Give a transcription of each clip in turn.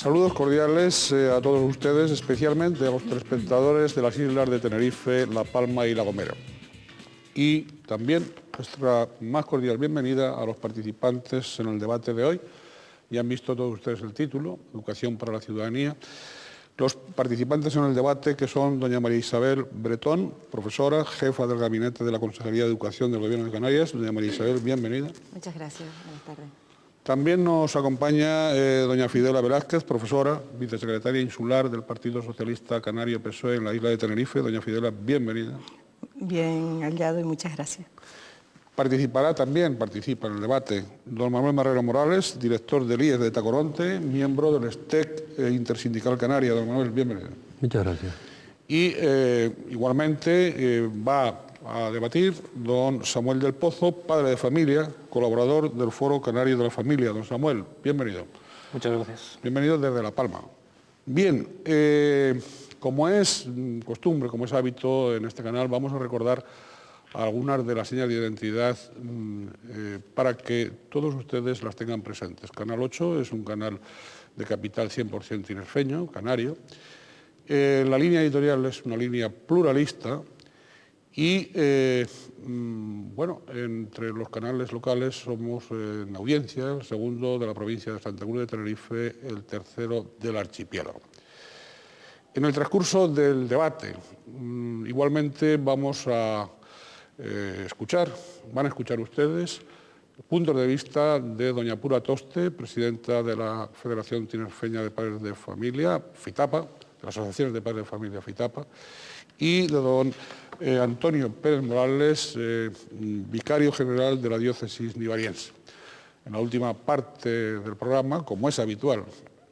Saludos cordiales a todos ustedes, especialmente a los telespectadores de las islas de Tenerife, La Palma y La Gomera. Y también nuestra más cordial bienvenida a los participantes en el debate de hoy. Ya han visto todos ustedes el título, Educación para la Ciudadanía. Los participantes en el debate, que son doña María Isabel Bretón, profesora, jefa del Gabinete de la Consejería de Educación del Gobierno de Canarias. Doña María Isabel, bienvenida. Muchas gracias. Buenas tardes. También nos acompaña doña Fidela Velázquez, profesora, vicesecretaria insular del Partido Socialista Canario PSOE en la isla de Tenerife. Doña Fidela, bienvenida. Bien hallado y muchas gracias. Participa en el debate don Manuel Marrero Morales, director del IES de Tacoronte, miembro del STEC Intersindical Canaria. Don Manuel, bienvenido. Muchas gracias. Y igualmente va a debatir don Samuel del Pozo, padre de familia, colaborador del Foro Canario de la Familia. Don Samuel, bienvenido. Muchas gracias. Bienvenido desde La Palma. Bien, como es costumbre, como es hábito en este canal, vamos a recordar algunas de las señas de identidad para que todos ustedes las tengan presentes. Canal 8 es un canal de capital 100% tinerfeño, canario. La línea editorial es una línea pluralista y, bueno, entre los canales locales somos en audiencia el segundo de la provincia de Santa Cruz de Tenerife, el tercero del archipiélago. En el transcurso del debate, igualmente vamos a van a escuchar ustedes puntos de vista de doña Pura Toste, presidenta de la Federación Tinerfeña de Padres de Familia, FITAPA, de las Asociaciones de Padres de Familia, FITAPA, y de don Antonio Pérez Morales, vicario general de la diócesis nivariense. En la última parte del programa, como es habitual,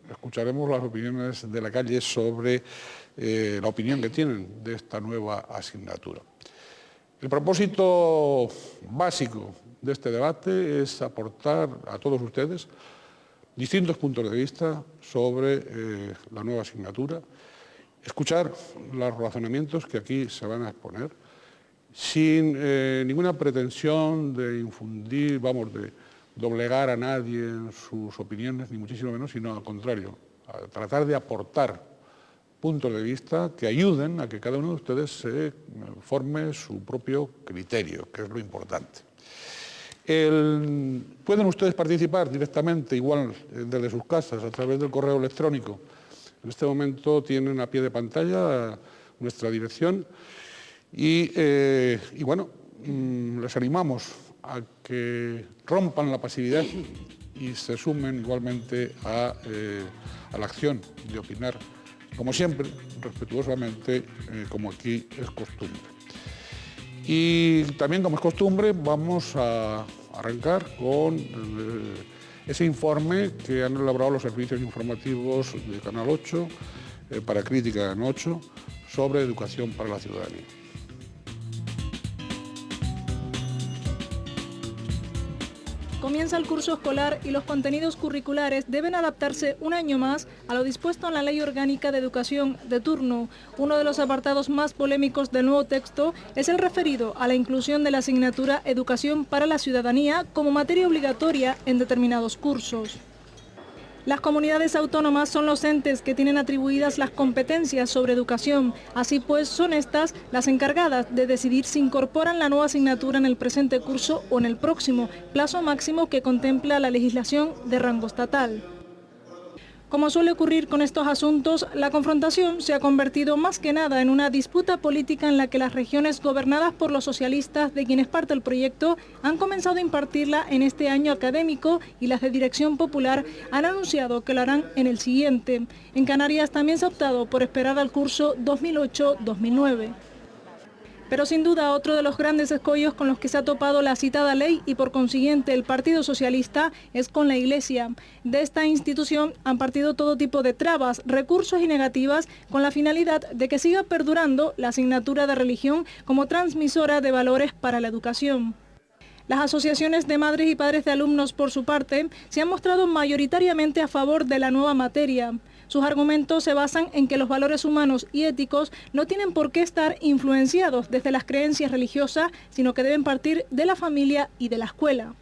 escucharemos las opiniones de la calle sobre la opinión que tienen de esta nueva asignatura. El propósito básico de este debate es aportar a todos ustedes distintos puntos de vista sobre la nueva asignatura, escuchar los razonamientos que aquí se van a exponer, sin ninguna pretensión de infundir, de doblegar a nadie en sus opiniones, ni muchísimo menos, sino al contrario, a tratar de aportar puntos de vista que ayuden a que cada uno de ustedes se forme su propio criterio, que es lo importante. Pueden ustedes participar directamente, igual desde sus casas, a través del correo electrónico. En este momento tienen a pie de pantalla nuestra dirección y bueno, les animamos a que rompan la pasividad y se sumen igualmente a la acción de opinar, como siempre, respetuosamente, como aquí es costumbre. Y también, como es costumbre, vamos a arrancar con ese informe que han elaborado los servicios informativos de Canal 8, para Crítica en 8, sobre educación para la ciudadanía. Comienza el curso escolar y los contenidos curriculares deben adaptarse un año más a lo dispuesto en la Ley Orgánica de Educación de turno. Uno de los apartados más polémicos del nuevo texto es el referido a la inclusión de la asignatura Educación para la Ciudadanía como materia obligatoria en determinados cursos. Las comunidades autónomas son los entes que tienen atribuidas las competencias sobre educación. Así pues, son estas las encargadas de decidir si incorporan la nueva asignatura en el presente curso o en el próximo, plazo máximo que contempla la legislación de rango estatal. Como suele ocurrir con estos asuntos, la confrontación se ha convertido más que nada en una disputa política en la que las regiones gobernadas por los socialistas, de quienes parte el proyecto, han comenzado a impartirla en este año académico y las de Dirección Popular han anunciado que lo harán en el siguiente. En Canarias también se ha optado por esperar al curso 2008-2009. Pero sin duda otro de los grandes escollos con los que se ha topado la citada ley y por consiguiente el Partido Socialista es con la Iglesia. De esta institución han partido todo tipo de trabas, recursos y negativas con la finalidad de que siga perdurando la asignatura de religión como transmisora de valores para la educación. Las asociaciones de madres y padres de alumnos, por su parte, se han mostrado mayoritariamente a favor de la nueva materia. Sus argumentos se basan en que los valores humanos y éticos no tienen por qué estar influenciados desde las creencias religiosas, sino que deben partir de la familia y de la escuela.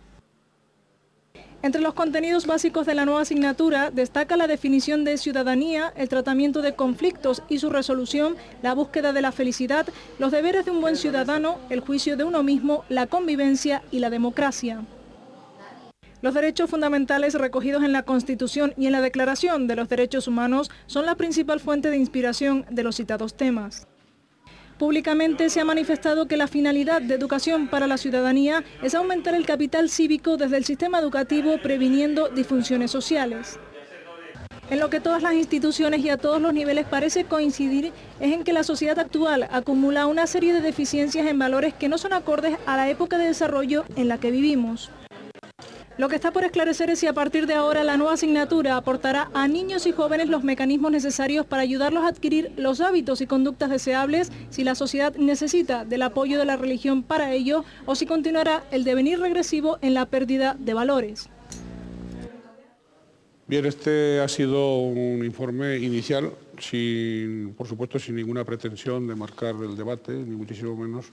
Entre los contenidos básicos de la nueva asignatura destaca la definición de ciudadanía, el tratamiento de conflictos y su resolución, la búsqueda de la felicidad, los deberes de un buen ciudadano, el juicio de uno mismo, la convivencia y la democracia. Los derechos fundamentales recogidos en la Constitución y en la Declaración de los Derechos Humanos son la principal fuente de inspiración de los citados temas. Públicamente se ha manifestado que la finalidad de Educación para la Ciudadanía es aumentar el capital cívico desde el sistema educativo, previniendo disfunciones sociales. En lo que todas las instituciones y a todos los niveles parece coincidir es en que la sociedad actual acumula una serie de deficiencias en valores que no son acordes a la época de desarrollo en la que vivimos. Lo que está por esclarecer es si a partir de ahora la nueva asignatura aportará a niños y jóvenes los mecanismos necesarios para ayudarlos a adquirir los hábitos y conductas deseables, si la sociedad necesita del apoyo de la religión para ello o si continuará el devenir regresivo en la pérdida de valores. Bien, este ha sido un informe inicial, por supuesto sin ninguna pretensión de marcar el debate, ni muchísimo menos.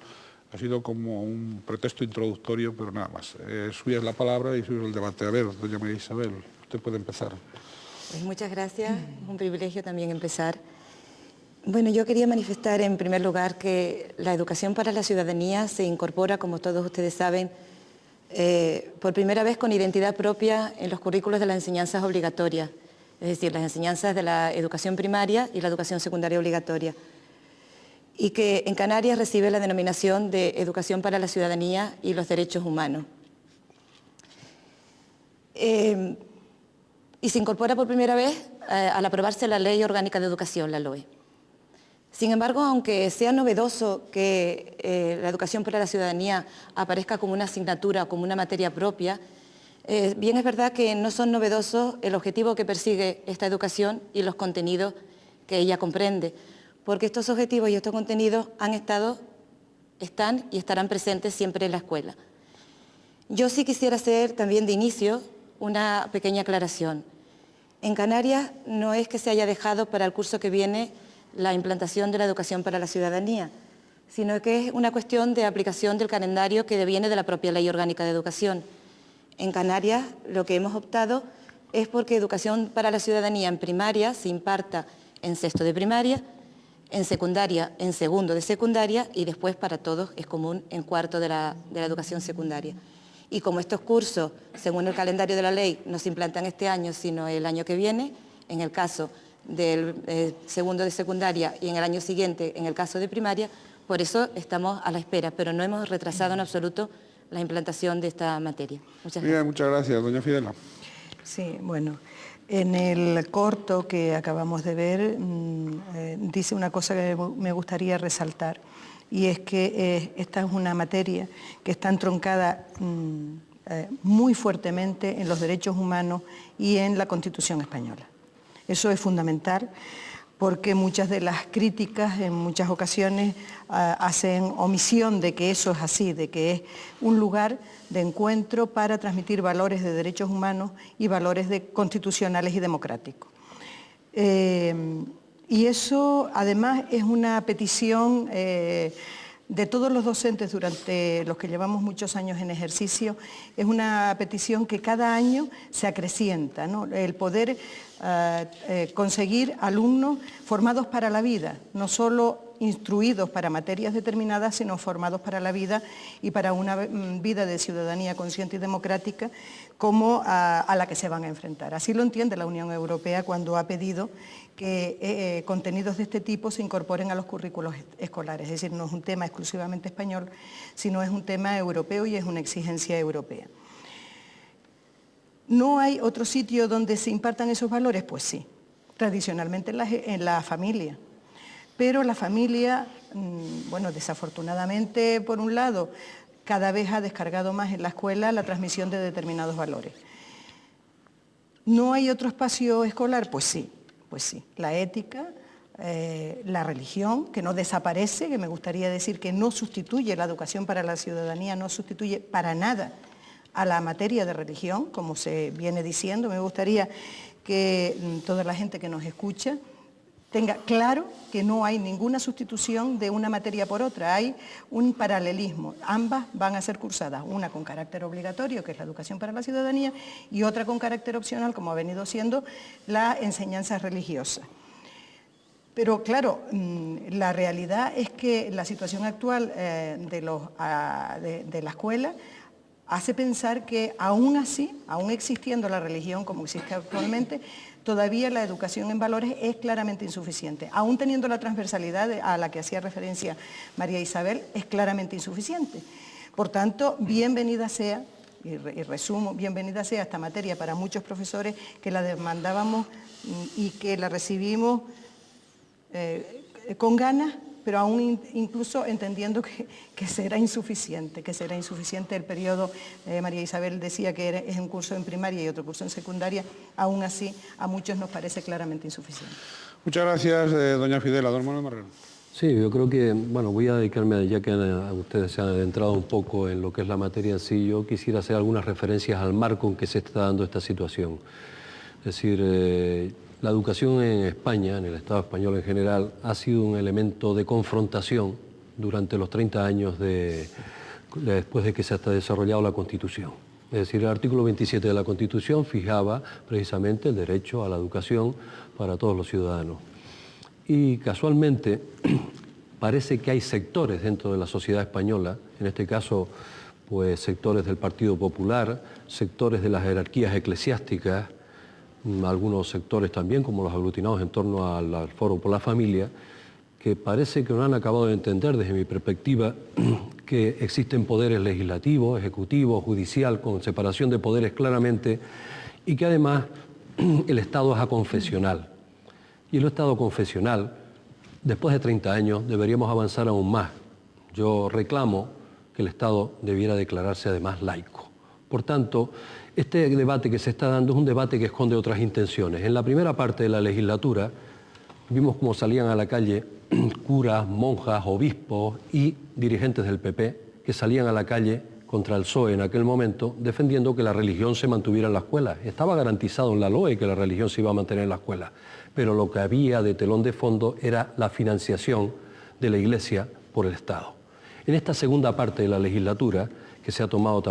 Ha sido como un pretexto introductorio, pero nada más. Suya es la palabra y suyo es el debate. A ver, doña María Isabel, usted puede empezar. Pues muchas gracias, es un privilegio también empezar. Bueno, yo quería manifestar en primer lugar que la educación para la ciudadanía se incorpora, como todos ustedes saben, por primera vez con identidad propia en los currículos de las enseñanzas obligatorias, es decir, las enseñanzas de la educación primaria y la educación secundaria obligatoria, y que en Canarias recibe la denominación de Educación para la Ciudadanía y los Derechos Humanos. Y se incorpora por primera vez al aprobarse la Ley Orgánica de Educación, la LOE. Sin embargo, aunque sea novedoso que la Educación para la Ciudadanía aparezca como una asignatura o como una materia propia, bien es verdad que no son novedosos el objetivo que persigue esta educación y los contenidos que ella comprende, porque estos objetivos y estos contenidos están y estarán presentes siempre en la escuela. Yo sí quisiera hacer también de inicio una pequeña aclaración. En Canarias no es que se haya dejado para el curso que viene la implantación de la educación para la ciudadanía, sino que es una cuestión de aplicación del calendario que deviene de la propia Ley Orgánica de Educación. En Canarias lo que hemos optado es porque educación para la ciudadanía en primaria se imparta en sexto de primaria, en secundaria, en segundo de secundaria y después para todos es común en cuarto de la educación secundaria. Y como estos cursos, según el calendario de la ley, no se implantan este año, sino el año que viene, en el caso del segundo de secundaria y en el año siguiente, en el caso de primaria, por eso estamos a la espera, pero no hemos retrasado en absoluto la implantación de esta materia. Muchas gracias. Bien, muchas gracias, doña Fidela. Sí, bueno, en el corto que acabamos de ver dice una cosa que me gustaría resaltar, y es que esta es una materia que está entroncada muy fuertemente en los derechos humanos y en la Constitución española. Eso es fundamental porque muchas de las críticas en muchas ocasiones hacen omisión de que eso es así, de que es un lugar de encuentro para transmitir valores de derechos humanos y valores constitucionales y democráticos. Y eso además es una petición de todos los docentes durante los que llevamos muchos años en ejercicio, es una petición que cada año se acrecienta, ¿no? El poder conseguir alumnos formados para la vida, no solo instruidos para materias determinadas, sino formados para la vida y para una vida de ciudadanía consciente y democrática como a la que se van a enfrentar. Así lo entiende la Unión Europea cuando ha pedido que contenidos de este tipo se incorporen a los currículos escolares. Es decir, no es un tema exclusivamente español, sino es un tema europeo y es una exigencia europea. ¿No hay otro sitio donde se impartan esos valores? Pues sí, tradicionalmente en la familia. Pero la familia, bueno, desafortunadamente, por un lado, cada vez ha descargado más en la escuela la transmisión de determinados valores. ¿No hay otro espacio escolar? Pues sí. La ética, la religión, que no desaparece, que me gustaría decir que no sustituye la educación para la ciudadanía, no sustituye para nada a la materia de religión, como se viene diciendo. Me gustaría que toda la gente que nos escucha tenga claro que no hay ninguna sustitución de una materia por otra, hay un paralelismo. Ambas van a ser cursadas, una con carácter obligatorio, que es la educación para la ciudadanía, y otra con carácter opcional, como ha venido siendo la enseñanza religiosa. Pero claro, la realidad es que la situación actual de la escuela hace pensar que aún así, aún existiendo la religión como existe actualmente, todavía la educación en valores es claramente insuficiente. Aún teniendo la transversalidad a la que hacía referencia María Isabel, es claramente insuficiente. Por tanto, bienvenida sea, y resumo, bienvenida sea esta materia para muchos profesores que la demandábamos y que la recibimos con ganas, pero aún incluso entendiendo que será insuficiente el periodo. María Isabel decía que es un curso en primaria y otro curso en secundaria, aún así a muchos nos parece claramente insuficiente. Muchas gracias, doña Fidela. Don Manuel Marrero. Sí, yo creo que, bueno, voy a dedicarme, ya que ustedes se han adentrado un poco en lo que es la materia en sí, yo quisiera hacer algunas referencias al marco en que se está dando esta situación. Es decir, la educación en España, en el Estado español en general, ha sido un elemento de confrontación durante los 30 años después de que se ha desarrollado la Constitución. Es decir, el artículo 27 de la Constitución fijaba precisamente el derecho a la educación para todos los ciudadanos. Y casualmente parece que hay sectores dentro de la sociedad española, en este caso pues sectores del Partido Popular, sectores de las jerarquías eclesiásticas, algunos sectores también, como los aglutinados en torno al Foro por la Familia, que parece que no han acabado de entender, desde mi perspectiva, que existen poderes legislativos, ejecutivo, judicial, con separación de poderes claramente, y que además el Estado es aconfesional. Y el Estado confesional, después de 30 años, deberíamos avanzar aún más. Yo reclamo que el Estado debiera declararse además laico. Por tanto, este debate que se está dando es un debate que esconde otras intenciones. En la primera parte de la legislatura vimos cómo salían a la calle curas, monjas, obispos y dirigentes del PP que salían a la calle contra el PSOE en aquel momento defendiendo que la religión se mantuviera en la escuela. Estaba garantizado en la LOE que la religión se iba a mantener en la escuela, pero lo que había de telón de fondo era la financiación de la Iglesia por el Estado. En esta segunda parte de la legislatura, que se ha tomado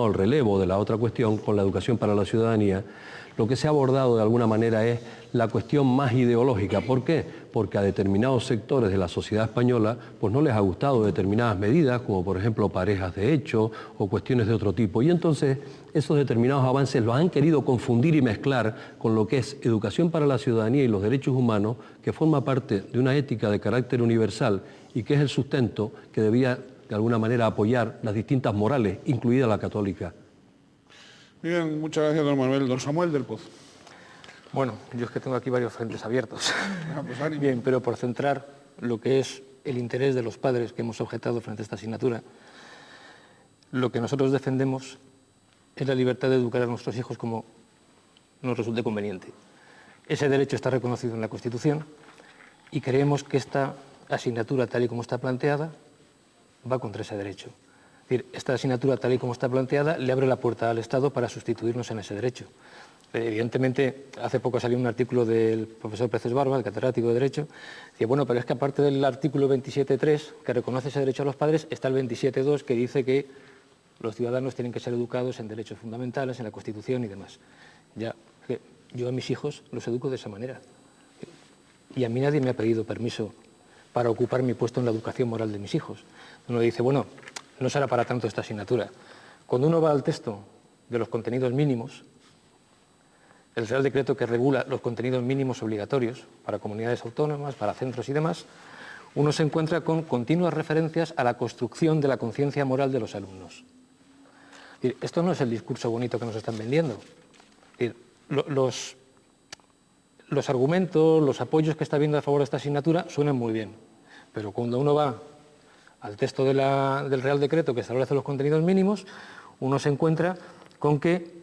el relevo de la otra cuestión con la educación para la ciudadanía, lo que se ha abordado de alguna manera es la cuestión más ideológica. ¿Por qué? Porque a determinados sectores de la sociedad española pues no les ha gustado determinadas medidas, como por ejemplo parejas de hecho o cuestiones de otro tipo. Y entonces esos determinados avances los han querido confundir y mezclar con lo que es educación para la ciudadanía y los derechos humanos, que forma parte de una ética de carácter universal y que es el sustento que debía de alguna manera apoyar las distintas morales, incluida la católica. Bien, muchas gracias, don Manuel. Don Samuel del Pozo. Bueno, yo es que tengo aquí varios frentes abiertos. Pues ánimo. Bien, pero por centrar lo que es el interés de los padres que hemos objetado frente a esta asignatura, lo que nosotros defendemos es la libertad de educar a nuestros hijos como nos resulte conveniente. Ese derecho está reconocido en la Constitución y creemos que esta asignatura, tal y como está planteada, va contra ese derecho. Es decir, esta asignatura, tal y como está planteada, le abre la puerta al Estado para sustituirnos en ese derecho. Evidentemente, hace poco salió un artículo del profesor Preces Barba, el catedrático de Derecho, decía, bueno, pero es que aparte del artículo 27.3, que reconoce ese derecho a los padres, está el 27.2, que dice que los ciudadanos tienen que ser educados en derechos fundamentales, en la Constitución y demás. Ya, yo a mis hijos los educo de esa manera. Y a mí nadie me ha pedido permiso para ocupar mi puesto en la educación moral de mis hijos. Uno dice, bueno, no será para tanto esta asignatura. Cuando uno va al texto de los contenidos mínimos, el Real Decreto que regula los contenidos mínimos obligatorios para comunidades autónomas, para centros y demás, uno se encuentra con continuas referencias a la construcción de la conciencia moral de los alumnos. Esto no es el discurso bonito que nos están vendiendo. Los argumentos, los apoyos que está viendo a favor de esta asignatura suenan muy bien, pero cuando uno va al texto del Real Decreto que establece los contenidos mínimos, uno se encuentra con que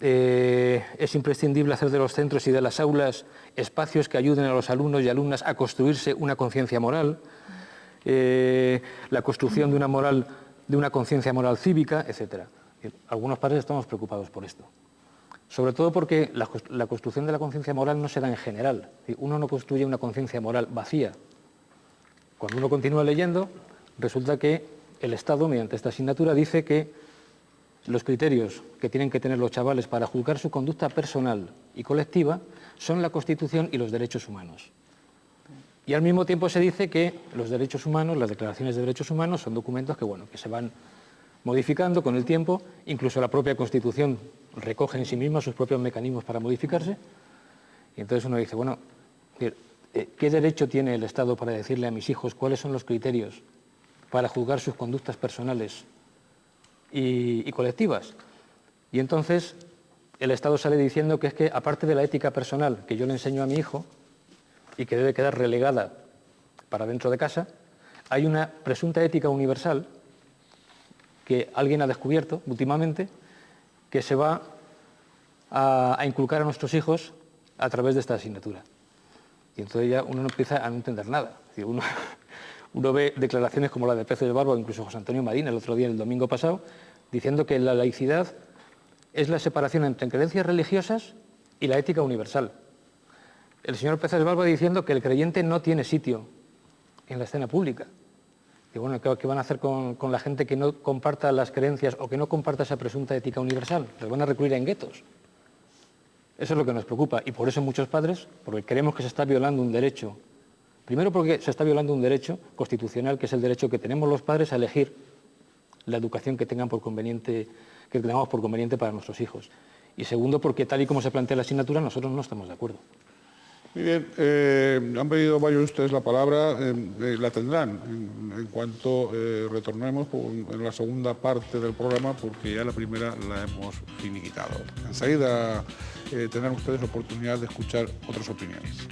es imprescindible hacer de los centros y de las aulas espacios que ayuden a los alumnos y alumnas a construirse una conciencia moral, la construcción de una conciencia moral cívica, etc. Algunos padres estamos preocupados por esto. Sobre todo porque la construcción de la conciencia moral no se da en general. Uno no construye una conciencia moral vacía. Cuando uno continúa leyendo, resulta que el Estado, mediante esta asignatura, dice que los criterios que tienen que tener los chavales para juzgar su conducta personal y colectiva son la Constitución y los derechos humanos. Y al mismo tiempo se dice que los derechos humanos, las declaraciones de derechos humanos, son documentos que se van modificando con el tiempo, incluso la propia Constitución recoge en sí misma sus propios mecanismos para modificarse, y entonces uno dice, bueno, ¿qué derecho tiene el Estado para decirle a mis hijos cuáles son los criterios para juzgar sus conductas personales y colectivas? Y entonces el Estado sale diciendo que es que, aparte de la ética personal que yo le enseño a mi hijo y que debe quedar relegada para dentro de casa, hay una presunta ética universal que alguien ha descubierto últimamente, que se va a inculcar a nuestros hijos a través de esta asignatura. Y entonces ya uno no empieza a no entender nada. Es decir, uno ve declaraciones como la de Peces Barba, o incluso José Antonio Marín, el otro día, el domingo pasado, diciendo que la laicidad es la separación entre creencias religiosas y la ética universal. El señor Peces Barba diciendo que el creyente no tiene sitio en la escena pública. Y bueno, ¿qué van a hacer con la gente que no comparta las creencias o que no comparta esa presunta ética universal? ¿Les van a recluir en guetos? Eso es lo que nos preocupa, y por eso muchos padres, porque creemos que se está violando un derecho, primero porque se está violando un derecho constitucional, que es el derecho que tenemos los padres a elegir la educación que tengamos por conveniente para nuestros hijos. Y segundo, porque tal y como se plantea la asignatura, nosotros no estamos de acuerdo. Muy bien, han pedido varios de ustedes la palabra, la tendrán en cuanto retornemos en la segunda parte del programa, porque ya la primera la hemos finiquitado. Enseguida tendrán ustedes oportunidad de escuchar otras opiniones.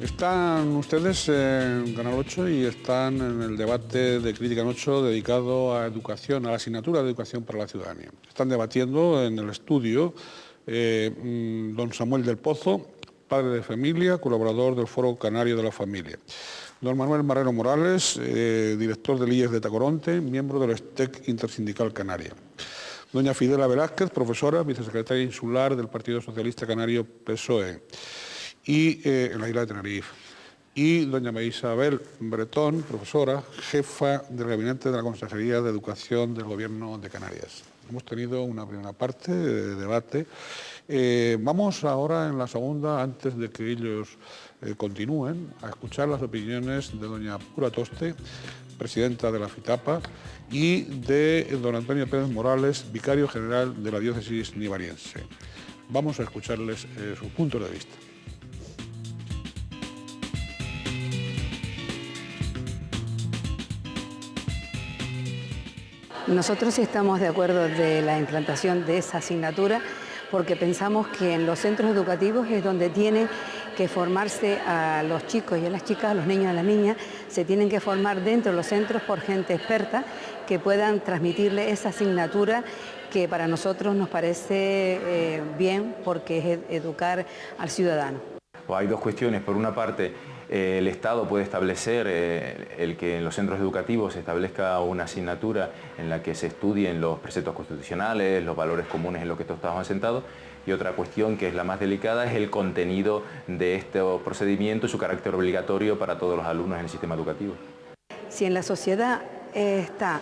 Están ustedes en Canal 8 y están en el debate de Crítica en 8 dedicado a educación, a la asignatura de educación para la ciudadanía. Están debatiendo en el estudio don Samuel del Pozo, padre de familia, colaborador del Foro Canario de la Familia. Don Manuel Marrero Morales, director del IES de Tacoronte, miembro del STEC Intersindical Canaria. Doña Fidela Velázquez, profesora, vicesecretaria insular del Partido Socialista Canario PSOE. Y en la isla de Tenerife. Y doña María Isabel Bretón, profesora, jefa del Gabinete de la Consejería de Educación del Gobierno de Canarias. Hemos tenido una primera parte de debate. Vamos ahora en la segunda, antes de que ellos continúen, a escuchar las opiniones de doña Pura Toste, presidenta de la FITAPA, y de don Antonio Pérez Morales, vicario general de la diócesis nivariense. Vamos a escucharles sus puntos de vista. Nosotros sí estamos de acuerdo de la implantación de esa asignatura porque pensamos que en los centros educativos es donde tienen que formarse a los chicos y a las chicas, a los niños y a las niñas, se tienen que formar dentro de los centros por gente experta que puedan transmitirle esa asignatura que para nosotros nos parece bien porque es educar al ciudadano. Hay dos cuestiones. Por una parte, el Estado puede establecer el que en los centros educativos se establezca una asignatura en la que se estudien los preceptos constitucionales, los valores comunes en los que todos estamos asentados. Y otra cuestión que es la más delicada es el contenido de este procedimiento y su carácter obligatorio para todos los alumnos en el sistema educativo. Si en la sociedad está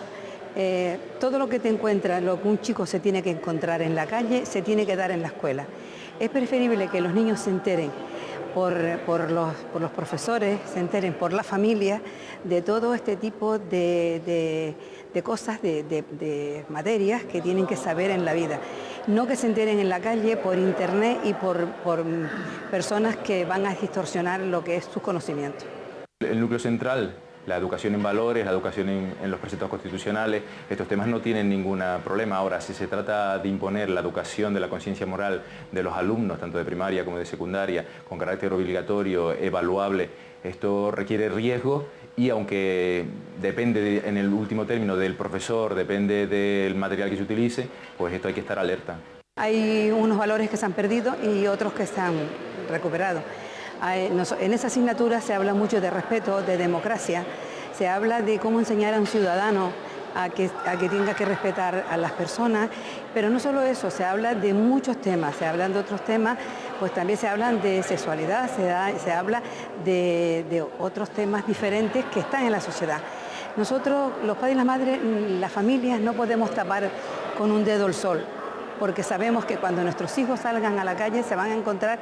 todo lo que te encuentras, lo que un chico se tiene que encontrar en la calle, se tiene que dar en la escuela. Es preferible que los niños se enteren por los profesores, se enteren por la familia de todo este tipo de cosas, de materias que tienen que saber en la vida. No que se enteren en la calle por internet y por personas que van a distorsionar lo que es sus conocimientos. El núcleo central La educación en valores, la educación en los preceptos constitucionales, estos temas no tienen ningún problema. Ahora, si se trata de imponer la educación de la conciencia moral de los alumnos, tanto de primaria como de secundaria, con carácter obligatorio, evaluable, esto requiere riesgo y aunque depende en el último término del profesor, depende del material que se utilice, pues esto hay que estar alerta. Hay unos valores que se han perdido y otros que se han recuperado. En esa asignatura se habla mucho de respeto, de democracia, se habla de cómo enseñar a un ciudadano a que tenga que respetar a las personas, pero no solo eso, se habla de muchos temas, se hablan de otros temas, pues también se hablan de sexualidad, se habla de otros temas diferentes que están en la sociedad. Nosotros, los padres y las madres, las familias, no podemos tapar con un dedo el sol, porque sabemos que cuando nuestros hijos salgan a la calle se van a encontrar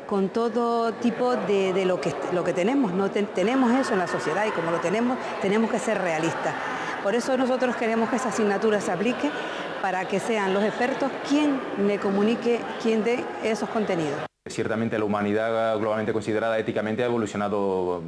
con todo tipo de lo que tenemos. No tenemos eso en la sociedad y como lo tenemos que ser realistas. Por eso nosotros queremos que esa asignatura se aplique para que sean los expertos quien me comunique, quien dé esos contenidos. Ciertamente la humanidad globalmente considerada éticamente ha evolucionado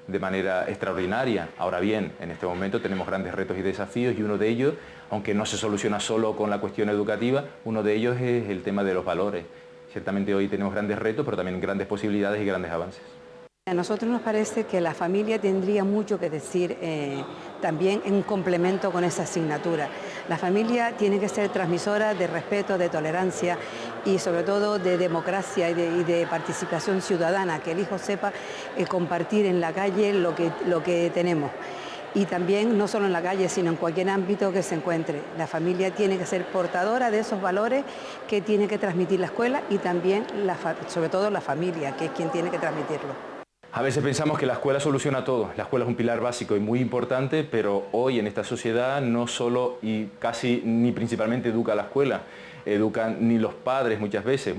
de manera extraordinaria. Ahora bien, en este momento tenemos grandes retos y desafíos y uno de ellos, aunque no se soluciona solo con la cuestión educativa, uno de ellos es el tema de los valores. Ciertamente hoy tenemos grandes retos, pero también grandes posibilidades y grandes avances. A nosotros nos parece que la familia tendría mucho que decir también en complemento con esa asignatura. La familia tiene que ser transmisora de respeto, de tolerancia y sobre todo de democracia y de participación ciudadana, que el hijo sepa compartir en la calle lo que tenemos. Y también no solo en la calle, sino en cualquier ámbito que se encuentre. La familia tiene que ser portadora de esos valores que tiene que transmitir la escuela y también, sobre todo, la familia, que es quien tiene que transmitirlo. A veces pensamos que la escuela soluciona todo. La escuela es un pilar básico y muy importante, pero hoy en esta sociedad no solo y casi ni principalmente educa a la escuela, educan ni los padres muchas veces.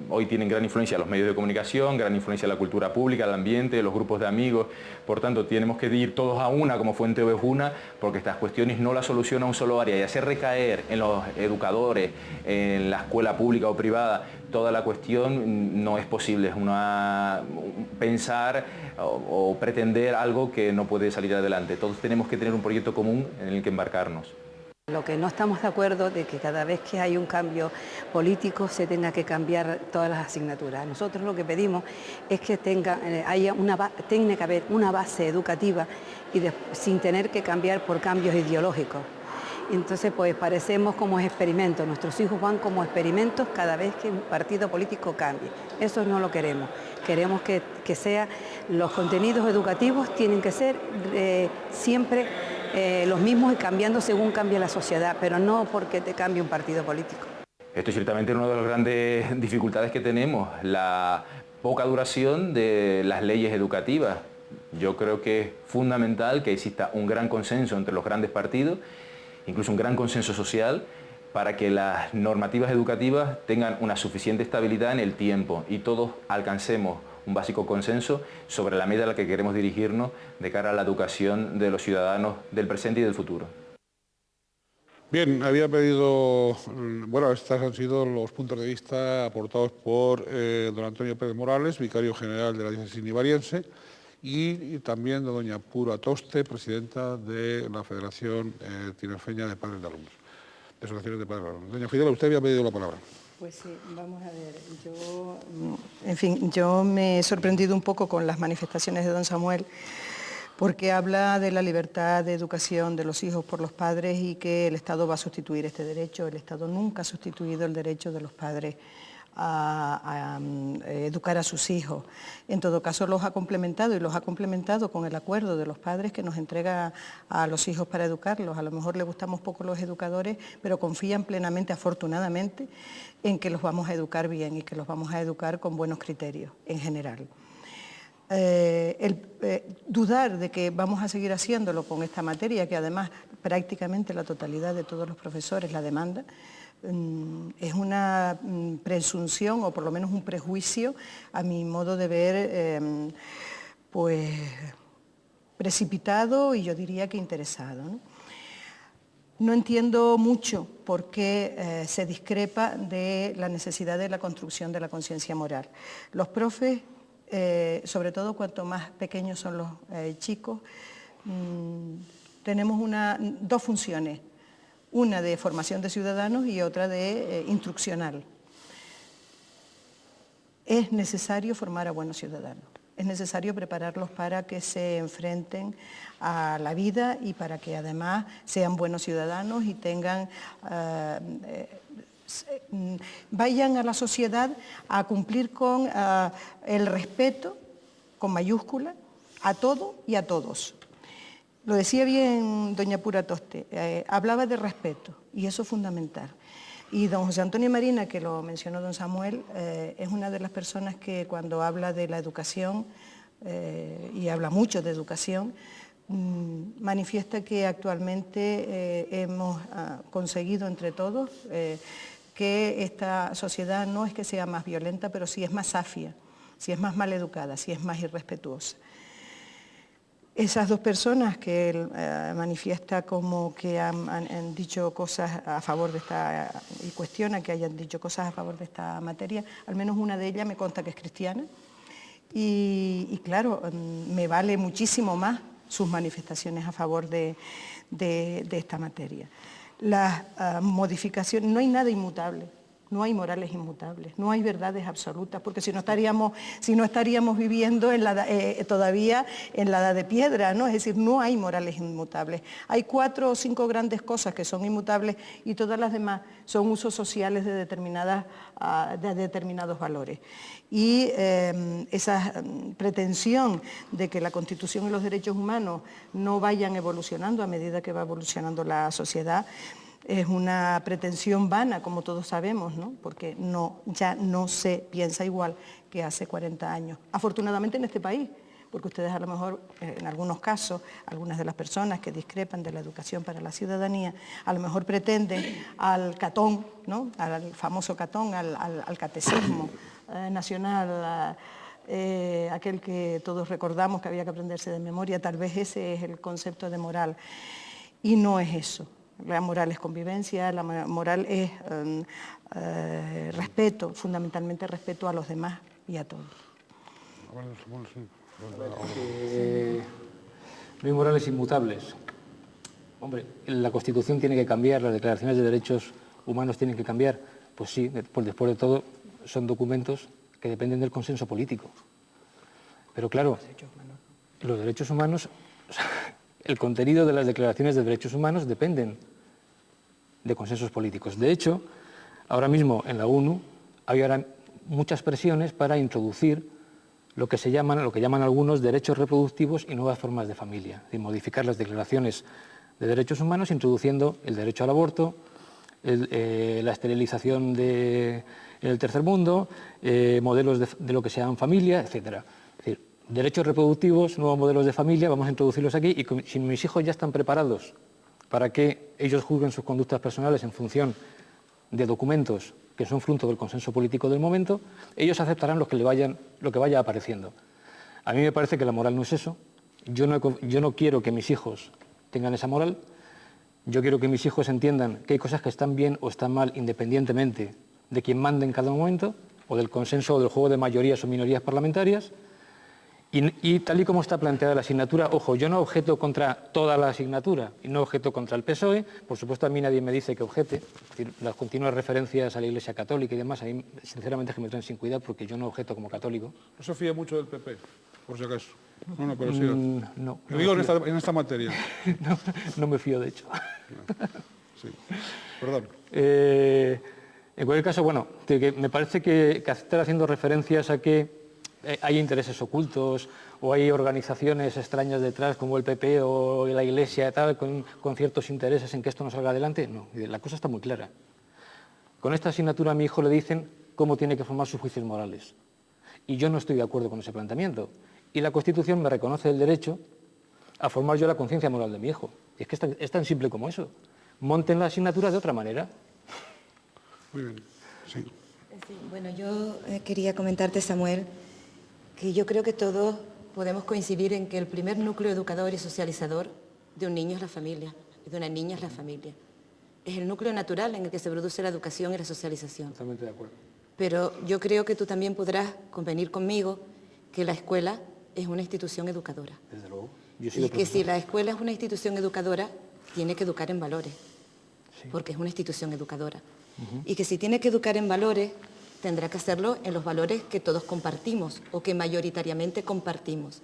Hoy tienen gran influencia los medios de comunicación, gran influencia la cultura pública, el ambiente, los grupos de amigos. Por tanto, tenemos que ir todos a una como fuente ovejuna, porque estas cuestiones no las soluciona un solo área. Y hacer recaer en los educadores, en la escuela pública o privada, toda la cuestión no es posible. Es pensar o pretender algo que no puede salir adelante. Todos tenemos que tener un proyecto común en el que embarcarnos. Lo que no estamos de acuerdo de que cada vez que hay un cambio político se tenga que cambiar todas las asignaturas. Nosotros lo que pedimos es que tiene que haber una base educativa y sin tener que cambiar por cambios ideológicos. Entonces, pues parecemos como experimentos. Nuestros hijos van como experimentos cada vez que un partido político cambie. Eso no lo queremos. Queremos que los contenidos educativos tienen que ser siempre los mismos y cambiando según cambia la sociedad, pero no porque te cambie un partido político. Esto es ciertamente una de las grandes dificultades que tenemos, la poca duración de las leyes educativas. Yo creo que es fundamental que exista un gran consenso entre los grandes partidos, incluso un gran consenso social, para que las normativas educativas tengan una suficiente estabilidad en el tiempo y todos alcancemos un básico consenso sobre la meta a la que queremos dirigirnos de cara a la educación de los ciudadanos del presente y del futuro. Bien, había pedido, bueno, estos han sido los puntos de vista aportados por don Antonio Pérez Morales, vicario general de la diócesis nivariense, y también de doña Pura Toste, presidenta de la Federación Tinerfeña de Padres de Alumnos, de Asociaciones de Padres de Alumnos. Doña Fidela, usted había pedido la palabra. Pues sí, vamos a ver, yo me he sorprendido un poco con las manifestaciones de don Samuel, porque habla de la libertad de educación de los hijos por los padres y que el Estado va a sustituir este derecho. El Estado nunca ha sustituido el derecho de los padres a educar a sus hijos. En todo caso los ha complementado y los ha complementado con el acuerdo de los padres que nos entrega a los hijos para educarlos. A lo mejor les gustamos poco los educadores, pero confían plenamente, afortunadamente, en que los vamos a educar bien y que los vamos a educar con buenos criterios en general. Dudar de que vamos a seguir haciéndolo con esta materia, que además prácticamente la totalidad de todos los profesores la demanda, es una presunción o por lo menos un prejuicio, a mi modo de ver, pues precipitado y yo diría que interesado, ¿no? No entiendo mucho por qué se discrepa de la necesidad de la construcción de la conciencia moral. Los profes, sobre todo cuanto más pequeños son los chicos, tenemos dos funciones, una de formación de ciudadanos y otra de instruccional. Es necesario formar a buenos ciudadanos, es necesario prepararlos para que se enfrenten a la vida y para que además sean buenos ciudadanos y vayan a la sociedad a cumplir con el respeto, con mayúscula, a todo y a todos. Lo decía bien doña Pura Toste, hablaba de respeto y eso es fundamental. Y don José Antonio Marina, que lo mencionó don Samuel, es una de las personas que cuando habla de la educación, y habla mucho de educación, manifiesta que actualmente hemos conseguido entre todos que esta sociedad no es que sea más violenta, pero sí es más safia, sí es más maleducada, sí es más irrespetuosa. Esas dos personas que él manifiesta como que han dicho cosas a favor de esta, y cuestiona que hayan dicho cosas a favor de esta materia, al menos una de ellas me consta que es cristiana, y claro, me vale muchísimo más sus manifestaciones a favor de esta materia. Las modificaciones, no hay nada inmutable. No hay morales inmutables, no hay verdades absolutas, porque si no estaríamos viviendo todavía en la edad de piedra, ¿no? Es decir, no hay morales inmutables. Hay 4 o 5 grandes cosas que son inmutables y todas las demás son usos sociales de determinados valores. Y esa pretensión de que la Constitución y los derechos humanos no vayan evolucionando a medida que va evolucionando la sociedad, es una pretensión vana, como todos sabemos, ¿no? Porque ya no se piensa igual que hace 40 años. Afortunadamente en este país, porque ustedes a lo mejor, en algunos casos, algunas de las personas que discrepan de la educación para la ciudadanía, a lo mejor pretenden al Catón, ¿no? Al famoso Catón, al catecismo nacional, aquel que todos recordamos que había que aprenderse de memoria, tal vez ese es el concepto de moral. Y no es eso. La moral es convivencia, la moral es respeto, fundamentalmente respeto a los demás y a todos. No hay morales inmutables. Hombre, la Constitución tiene que cambiar, las declaraciones de derechos humanos tienen que cambiar. Pues sí, después de todo, son documentos que dependen del consenso político. Pero claro, los derechos humanos, el contenido de las declaraciones de derechos humanos dependen de consensos políticos. De hecho, ahora mismo en la ONU hay ahora muchas presiones para introducir lo que llaman algunos derechos reproductivos y nuevas formas de familia, y modificar las declaraciones de derechos humanos introduciendo el derecho al aborto, la esterilización en el tercer mundo, modelos de lo que se llaman familia, etc. Es decir, derechos reproductivos, nuevos modelos de familia, vamos a introducirlos aquí y si mis hijos ya están preparados para que ellos juzguen sus conductas personales en función de documentos que son fruto del consenso político del momento, ellos aceptarán lo que vaya apareciendo. A mí me parece que la moral no es eso. Yo no quiero que mis hijos tengan esa moral. Yo quiero que mis hijos entiendan que hay cosas que están bien o están mal independientemente de quien mande en cada momento, o del consenso o del juego de mayorías o minorías parlamentarias. Y tal y como está planteada la asignatura, ojo, yo no objeto contra toda la asignatura y no objeto contra el PSOE, por supuesto a mí nadie me dice que objete, es decir, las continuas referencias a la Iglesia Católica y demás, a mí sinceramente es que me traen sin cuidado porque yo no objeto como católico. ¿No se fía mucho del PP, por si acaso? No, pero sí. No. Lo digo en esta materia. No me fío, de hecho. Sí, perdón. En cualquier caso, bueno, me parece que estar haciendo referencias a que hay intereses ocultos o hay organizaciones extrañas detrás como el PP o la Iglesia tal, con ciertos intereses en que esto no salga adelante. No, la cosa está muy clara. Con esta asignatura a mi hijo le dicen cómo tiene que formar sus juicios morales. Y yo no estoy de acuerdo con ese planteamiento. Y la Constitución me reconoce el derecho a formar yo la conciencia moral de mi hijo. Y es que es tan simple como eso. Monten la asignatura de otra manera. Muy bien, sí. Sí, bueno, yo quería comentarte, Samuel, que yo creo que todos podemos coincidir en que el primer núcleo educador y socializador de un niño es la familia, y de una niña es la familia. Es el núcleo natural en el que se produce la educación y la socialización. Totalmente de acuerdo. Pero yo creo que tú también podrás convenir conmigo que la escuela es una institución educadora. Desde luego. Yo he sido Y que profesor. si la escuela es una institución educadora, tiene que educar en valores, porque es una institución educadora. Y que si tiene que educar en valores, tendrá que hacerlo en los valores que todos compartimos o que mayoritariamente compartimos.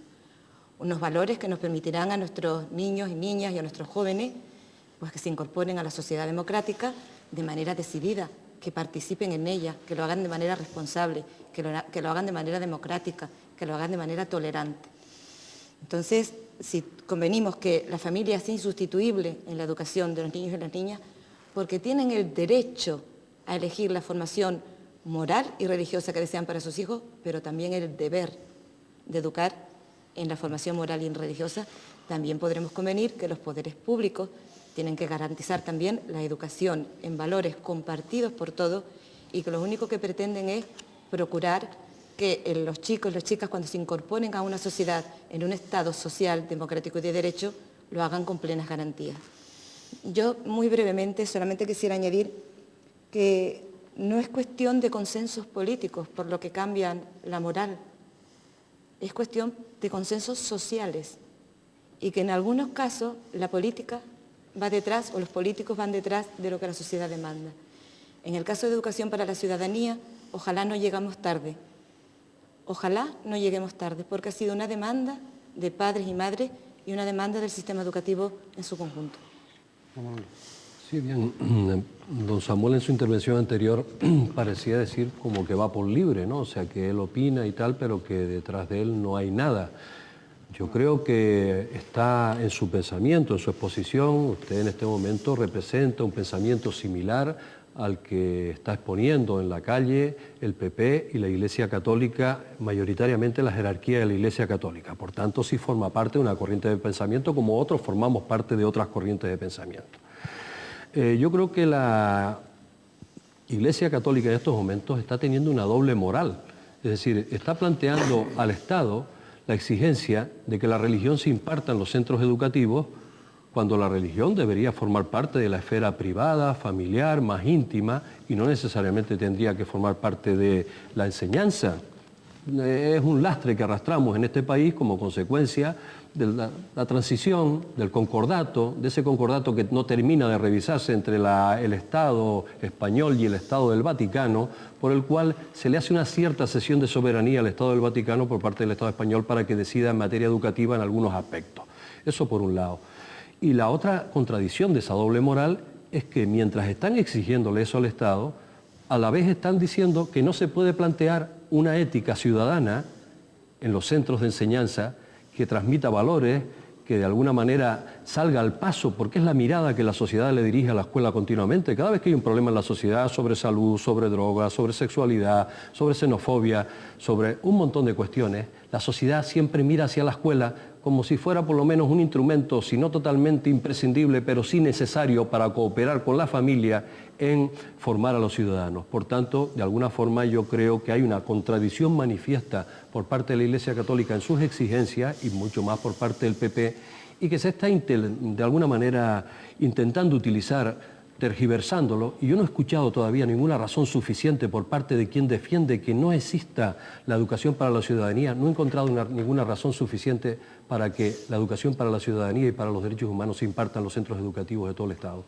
Unos valores que nos permitirán a nuestros niños y niñas y a nuestros jóvenes pues que se incorporen a la sociedad democrática de manera decidida, que participen en ella, que lo hagan de manera responsable, que lo hagan de manera democrática, que lo hagan de manera tolerante. Entonces, si convenimos que la familia es insustituible en la educación de los niños y las niñas, porque tienen el derecho a elegir la formación moral y religiosa que desean para sus hijos, pero también el deber de educar en la formación moral y religiosa, también podremos convenir que los poderes públicos tienen que garantizar también la educación en valores compartidos por todos y que lo único que pretenden es procurar que los chicos y las chicas cuando se incorporen a una sociedad en un Estado social, democrático y de derecho, lo hagan con plenas garantías. Yo muy brevemente solamente quisiera añadir que no es cuestión de consensos políticos por lo que cambian la moral, es cuestión de consensos sociales y que en algunos casos la política va detrás o los políticos van detrás de lo que la sociedad demanda. En el caso de educación para la ciudadanía, ojalá no llegamos tarde. Ojalá no lleguemos tarde, porque ha sido una demanda de padres y madres y una demanda del sistema educativo en su conjunto. Sí, bien. Don Samuel en su intervención anterior parecía decir como que va por libre, ¿no? O sea, que él opina y tal, pero que detrás de él no hay nada. Yo creo que está en su pensamiento, en su exposición. Usted en este momento representa un pensamiento similar al que está exponiendo en la calle el PP y la Iglesia Católica, mayoritariamente la jerarquía de la Iglesia Católica. Por tanto, sí forma parte de una corriente de pensamiento, como otros formamos parte de otras corrientes de pensamiento. Yo creo que la Iglesia Católica en estos momentos está teniendo una doble moral. Es decir, está planteando al Estado la exigencia de que la religión se imparta en los centros educativos, cuando la religión debería formar parte de la esfera privada, familiar, más íntima, y no necesariamente tendría que formar parte de la enseñanza. Es un lastre que arrastramos en este país como consecuencia de la transición, del concordato, de ese concordato que no termina de revisarse entre el Estado español y el Estado del Vaticano, por el cual se le hace una cierta cesión de soberanía al Estado del Vaticano por parte del Estado español para que decida en materia educativa en algunos aspectos. Eso por un lado. Y la otra contradicción de esa doble moral es que mientras están exigiéndole eso al Estado, a la vez están diciendo que no se puede plantear una ética ciudadana en los centros de enseñanza que transmita valores, que de alguna manera salga al paso, porque es la mirada que la sociedad le dirige a la escuela continuamente. Cada vez que hay un problema en la sociedad sobre salud, sobre drogas, sobre sexualidad, sobre xenofobia, sobre un montón de cuestiones, la sociedad siempre mira hacia la escuela como si fuera por lo menos un instrumento, si no totalmente imprescindible, pero sí necesario para cooperar con la familia en formar a los ciudadanos. Por tanto, de alguna forma yo creo que hay una contradicción manifiesta por parte de la Iglesia Católica en sus exigencias y mucho más por parte del PP, y que se está de alguna manera intentando utilizar, tergiversándolo, y yo no he escuchado todavía ninguna razón suficiente por parte de quien defiende que no exista la educación para la ciudadanía. No he encontrado ninguna razón suficiente para que la educación para la ciudadanía y para los derechos humanos se impartan en los centros educativos de todo el Estado.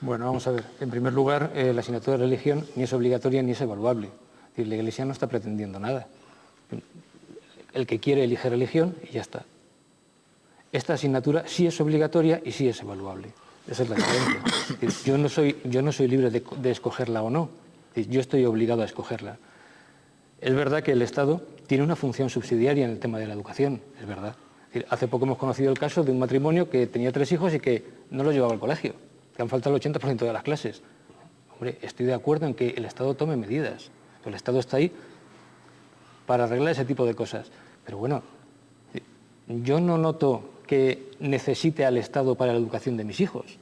Bueno, vamos a ver. En primer lugar, la asignatura de religión ni es obligatoria ni es evaluable. Es decir, la Iglesia no está pretendiendo nada. El que quiere elige religión y ya está. Esta asignatura sí es obligatoria y sí es evaluable. Esa es la diferencia. Es decir, yo no soy libre de escogerla o no. Es decir, yo estoy obligado a escogerla. Es verdad que el Estado tiene una función subsidiaria en el tema de la educación, es verdad. Es decir, hace poco hemos conocido el caso de un matrimonio que tenía 3 hijos y que no los llevaba al colegio, que han faltado el 80% de las clases. Hombre, estoy de acuerdo en que el Estado tome medidas. El Estado está ahí para arreglar ese tipo de cosas. Pero bueno, yo no noto que necesite al Estado para la educación de mis hijos.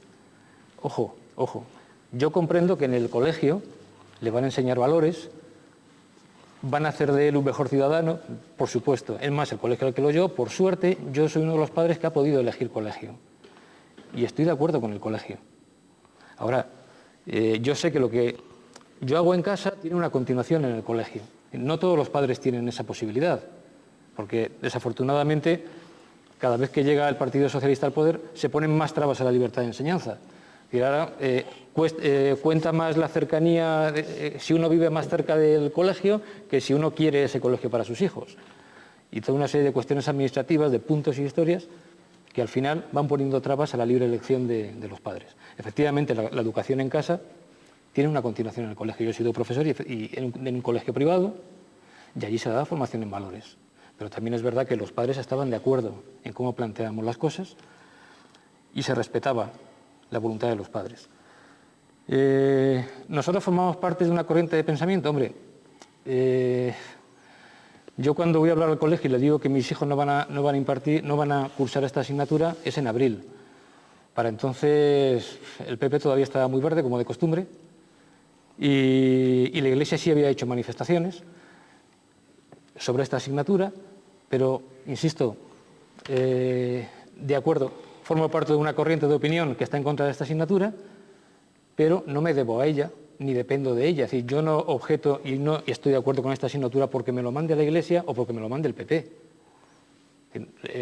Ojo, ojo. Yo comprendo que en el colegio le van a enseñar valores, van a hacer de él un mejor ciudadano, por supuesto. Es más, el colegio al que lo llevo, por suerte, yo soy uno de los padres que ha podido elegir colegio. Y estoy de acuerdo con el colegio. Ahora, yo sé que lo que yo hago en casa tiene una continuación en el colegio. No todos los padres tienen esa posibilidad, porque desafortunadamente cada vez que llega el Partido Socialista al poder, se ponen más trabas a la libertad de enseñanza. Y ahora cuenta más la cercanía, si uno vive más cerca del colegio, que si uno quiere ese colegio para sus hijos. Y toda una serie de cuestiones administrativas, de puntos y historias, que al final van poniendo trabas a la libre elección de los padres. Efectivamente, la educación en casa tiene una continuación en el colegio. Yo he sido profesor y en un colegio privado, y allí se daba formación en valores. Pero también es verdad que los padres estaban de acuerdo en cómo planteábamos las cosas y se respetaba la voluntad de los padres. Nosotros formamos parte de una corriente de pensamiento. Hombre, yo cuando voy a hablar al colegio y le digo que mis hijos no van a cursar esta asignatura, es en abril. Para entonces el PP todavía estaba muy verde, como de costumbre, y la Iglesia sí había hecho manifestaciones sobre esta asignatura, pero, insisto, de acuerdo, formo parte de una corriente de opinión que está en contra de esta asignatura, pero no me debo a ella, ni dependo de ella. Es decir, yo no objeto y no estoy de acuerdo con esta asignatura porque me lo mande la Iglesia o porque me lo mande el PP.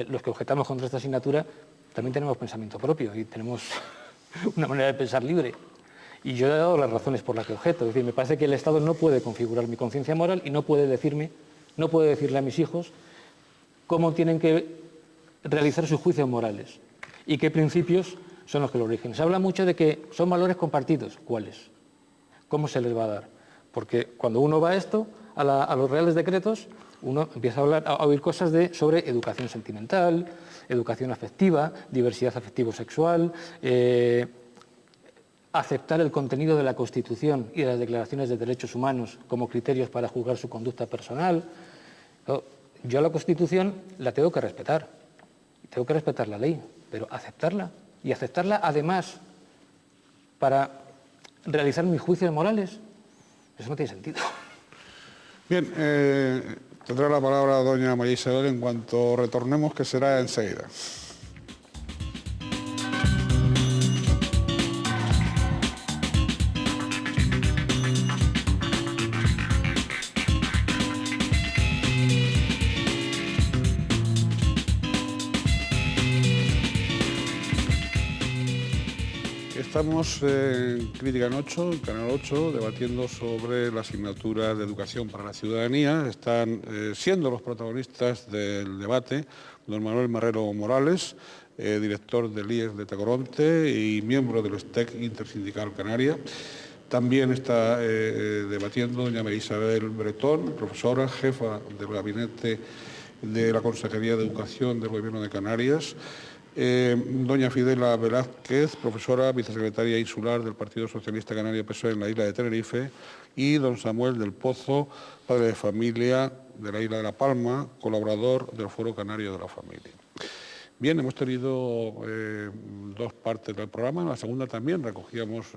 Los que objetamos contra esta asignatura también tenemos pensamiento propio y tenemos una manera de pensar libre. Y yo he dado las razones por las que objeto. Es decir, me parece que el Estado no puede configurar mi conciencia moral y no puede decirle a mis hijos cómo tienen que realizar sus juicios morales y qué principios son los que lo rigen. Se habla mucho de que son valores compartidos. ¿Cuáles? ¿Cómo se les va a dar? Porque cuando uno va a los reales decretos, uno empieza a oír cosas sobre educación sentimental, educación afectiva, diversidad afectivo-sexual, aceptar el contenido de la Constitución y de las declaraciones de derechos humanos como criterios para juzgar su conducta personal. Yo a la Constitución la tengo que respetar la ley, pero aceptarla, y aceptarla además para realizar mis juicios morales, eso no tiene sentido. Bien, tendrá la palabra doña María Isabel en cuanto retornemos, que será enseguida. Estamos en Crítica en 8, en Canal 8, debatiendo sobre la asignatura de Educación para la Ciudadanía. Están siendo los protagonistas del debate don Manuel Marrero Morales, director del IES de Tacoronte y miembro del STEC Intersindical Canaria. También está debatiendo doña María Isabel Bretón, profesora, jefa del gabinete de la Consejería de Educación del Gobierno de Canarias. Doña Fidela Velázquez, profesora, vicesecretaria insular del Partido Socialista Canario PSOE en la isla de Tenerife, y don Samuel del Pozo, padre de familia de la isla de La Palma, colaborador del Foro Canario de la Familia. Bien, hemos tenido dos partes del programa. En la segunda también recogíamos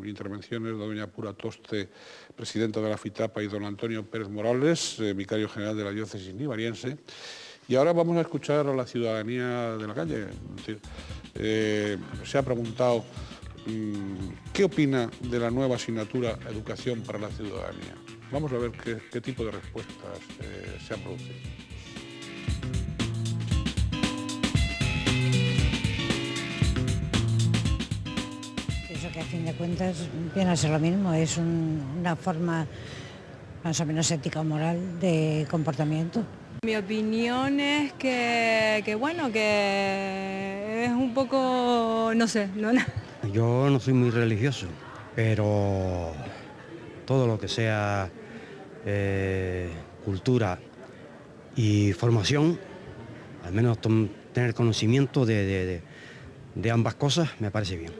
intervenciones de doña Pura Toste, presidenta de la FITAPA, y don Antonio Pérez Morales, vicario general de la diócesis nivariense. Y ahora vamos a escuchar a la ciudadanía de la calle. Es decir, se ha preguntado qué opina de la nueva asignatura Educación para la Ciudadanía. Vamos a ver qué tipo de respuestas se han producido. Pienso que a fin de cuentas viene a ser lo mismo, es una forma más o menos ética o moral de comportamiento. Mi opinión es que bueno, que es un poco, no sé, no. Yo no soy muy religioso, pero todo lo que sea cultura y formación, al menos tener conocimiento de ambas cosas, me parece bien.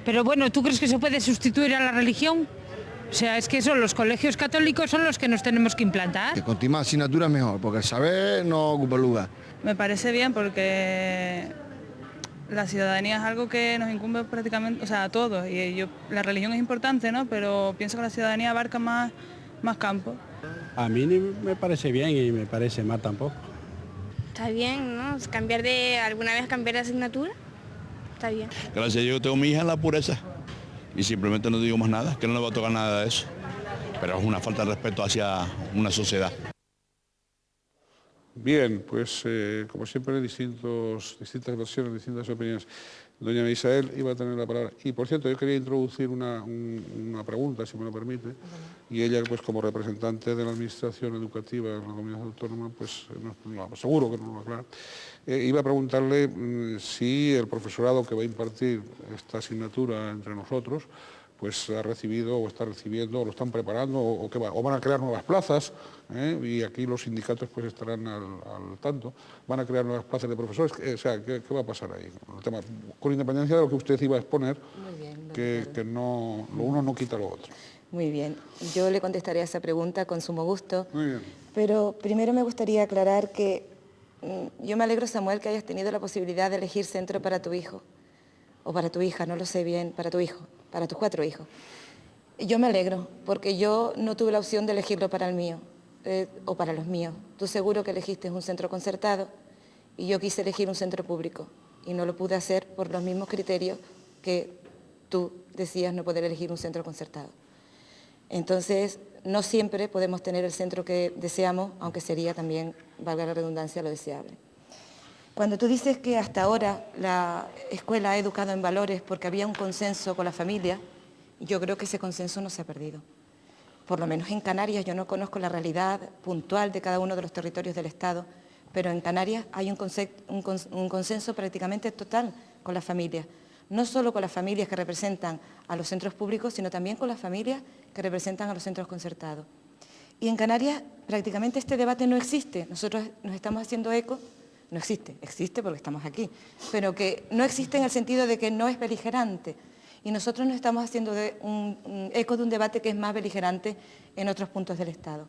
Pero bueno, ¿tú crees que se puede sustituir a la religión? O sea, es que los colegios católicos son los que nos tenemos que implantar. Que con más asignaturas mejor, porque el saber no ocupa lugar. Me parece bien porque la ciudadanía es algo que nos incumbe prácticamente, o sea, a todos. Y la religión es importante, ¿no? Pero pienso que la ciudadanía abarca más campos. A mí ni me parece bien y me parece mal tampoco. Está bien, ¿no? ¿Alguna vez cambiar de asignatura? Está bien. Gracias a Dios, yo tengo a mi hija en la pureza. Y simplemente no digo más nada, que no le va a tocar nada de eso. Pero es una falta de respeto hacia una sociedad. Bien, pues como siempre, distintas versiones, distintas opiniones. Doña Misael iba a tener la palabra. Y por cierto, yo quería introducir una pregunta, si me lo permite, y ella, pues como representante de la Administración Educativa de la Comunidad Autónoma, pues seguro que nos lo aclara. Iba a preguntarle si el profesorado que va a impartir esta asignatura entre nosotros, pues ha recibido o está recibiendo, o lo están preparando, o van a crear nuevas plazas, y aquí los sindicatos pues estarán al tanto, van a crear nuevas plazas de profesores, o sea, ¿qué va a pasar ahí? El tema, con independencia de lo que usted iba a exponer, que no, lo uno no quita lo otro. Muy bien, yo le contestaré a esa pregunta con sumo gusto. Muy bien. Pero primero me gustaría aclarar que yo me alegro, Samuel, que hayas tenido la posibilidad de elegir centro para tu hijo, o para tu hija, no lo sé bien, para tu hijo, para tus 4 hijos. Yo me alegro, porque yo no tuve la opción de elegirlo para el mío, o para los míos. Tú seguro que elegiste un centro concertado, y yo quise elegir un centro público, y no lo pude hacer por los mismos criterios que tú decías no poder elegir un centro concertado. Entonces, no siempre podemos tener el centro que deseamos, aunque sería también, valga la redundancia, lo deseable. Cuando tú dices que hasta ahora la escuela ha educado en valores porque había un consenso con la familia, yo creo que ese consenso no se ha perdido. Por lo menos en Canarias, yo no conozco la realidad puntual de cada uno de los territorios del Estado, pero en Canarias hay un consenso prácticamente total con las familias. No solo con las familias que representan a los centros públicos, sino también con las familias que representan a los centros concertados. Y en Canarias prácticamente este debate no existe. Nosotros nos estamos haciendo eco. No existe, existe porque estamos aquí, pero que no existe en el sentido de que no es beligerante. Y nosotros nos estamos haciendo un eco de un debate que es más beligerante en otros puntos del Estado.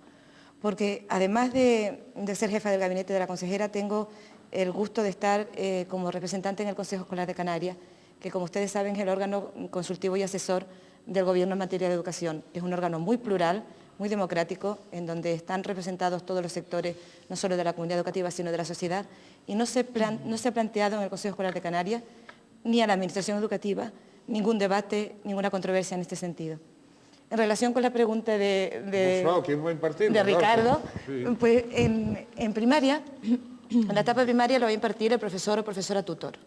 Porque además de ser jefa del gabinete de la consejera, tengo el gusto de estar como representante en el Consejo Escolar de Canarias, que como ustedes saben es el órgano consultivo y asesor del Gobierno en materia de educación. Es un órgano muy plural, muy democrático, en donde están representados todos los sectores, no solo de la comunidad educativa, sino de la sociedad, y no se ha planteado en el Consejo Escolar de Canarias, ni a la Administración Educativa, ningún debate, ninguna controversia en este sentido. En relación con la pregunta de ¿quién va a impartir? Ricardo, Sí. pues en primaria, en la etapa primaria lo va a impartir el profesor o profesora tutor,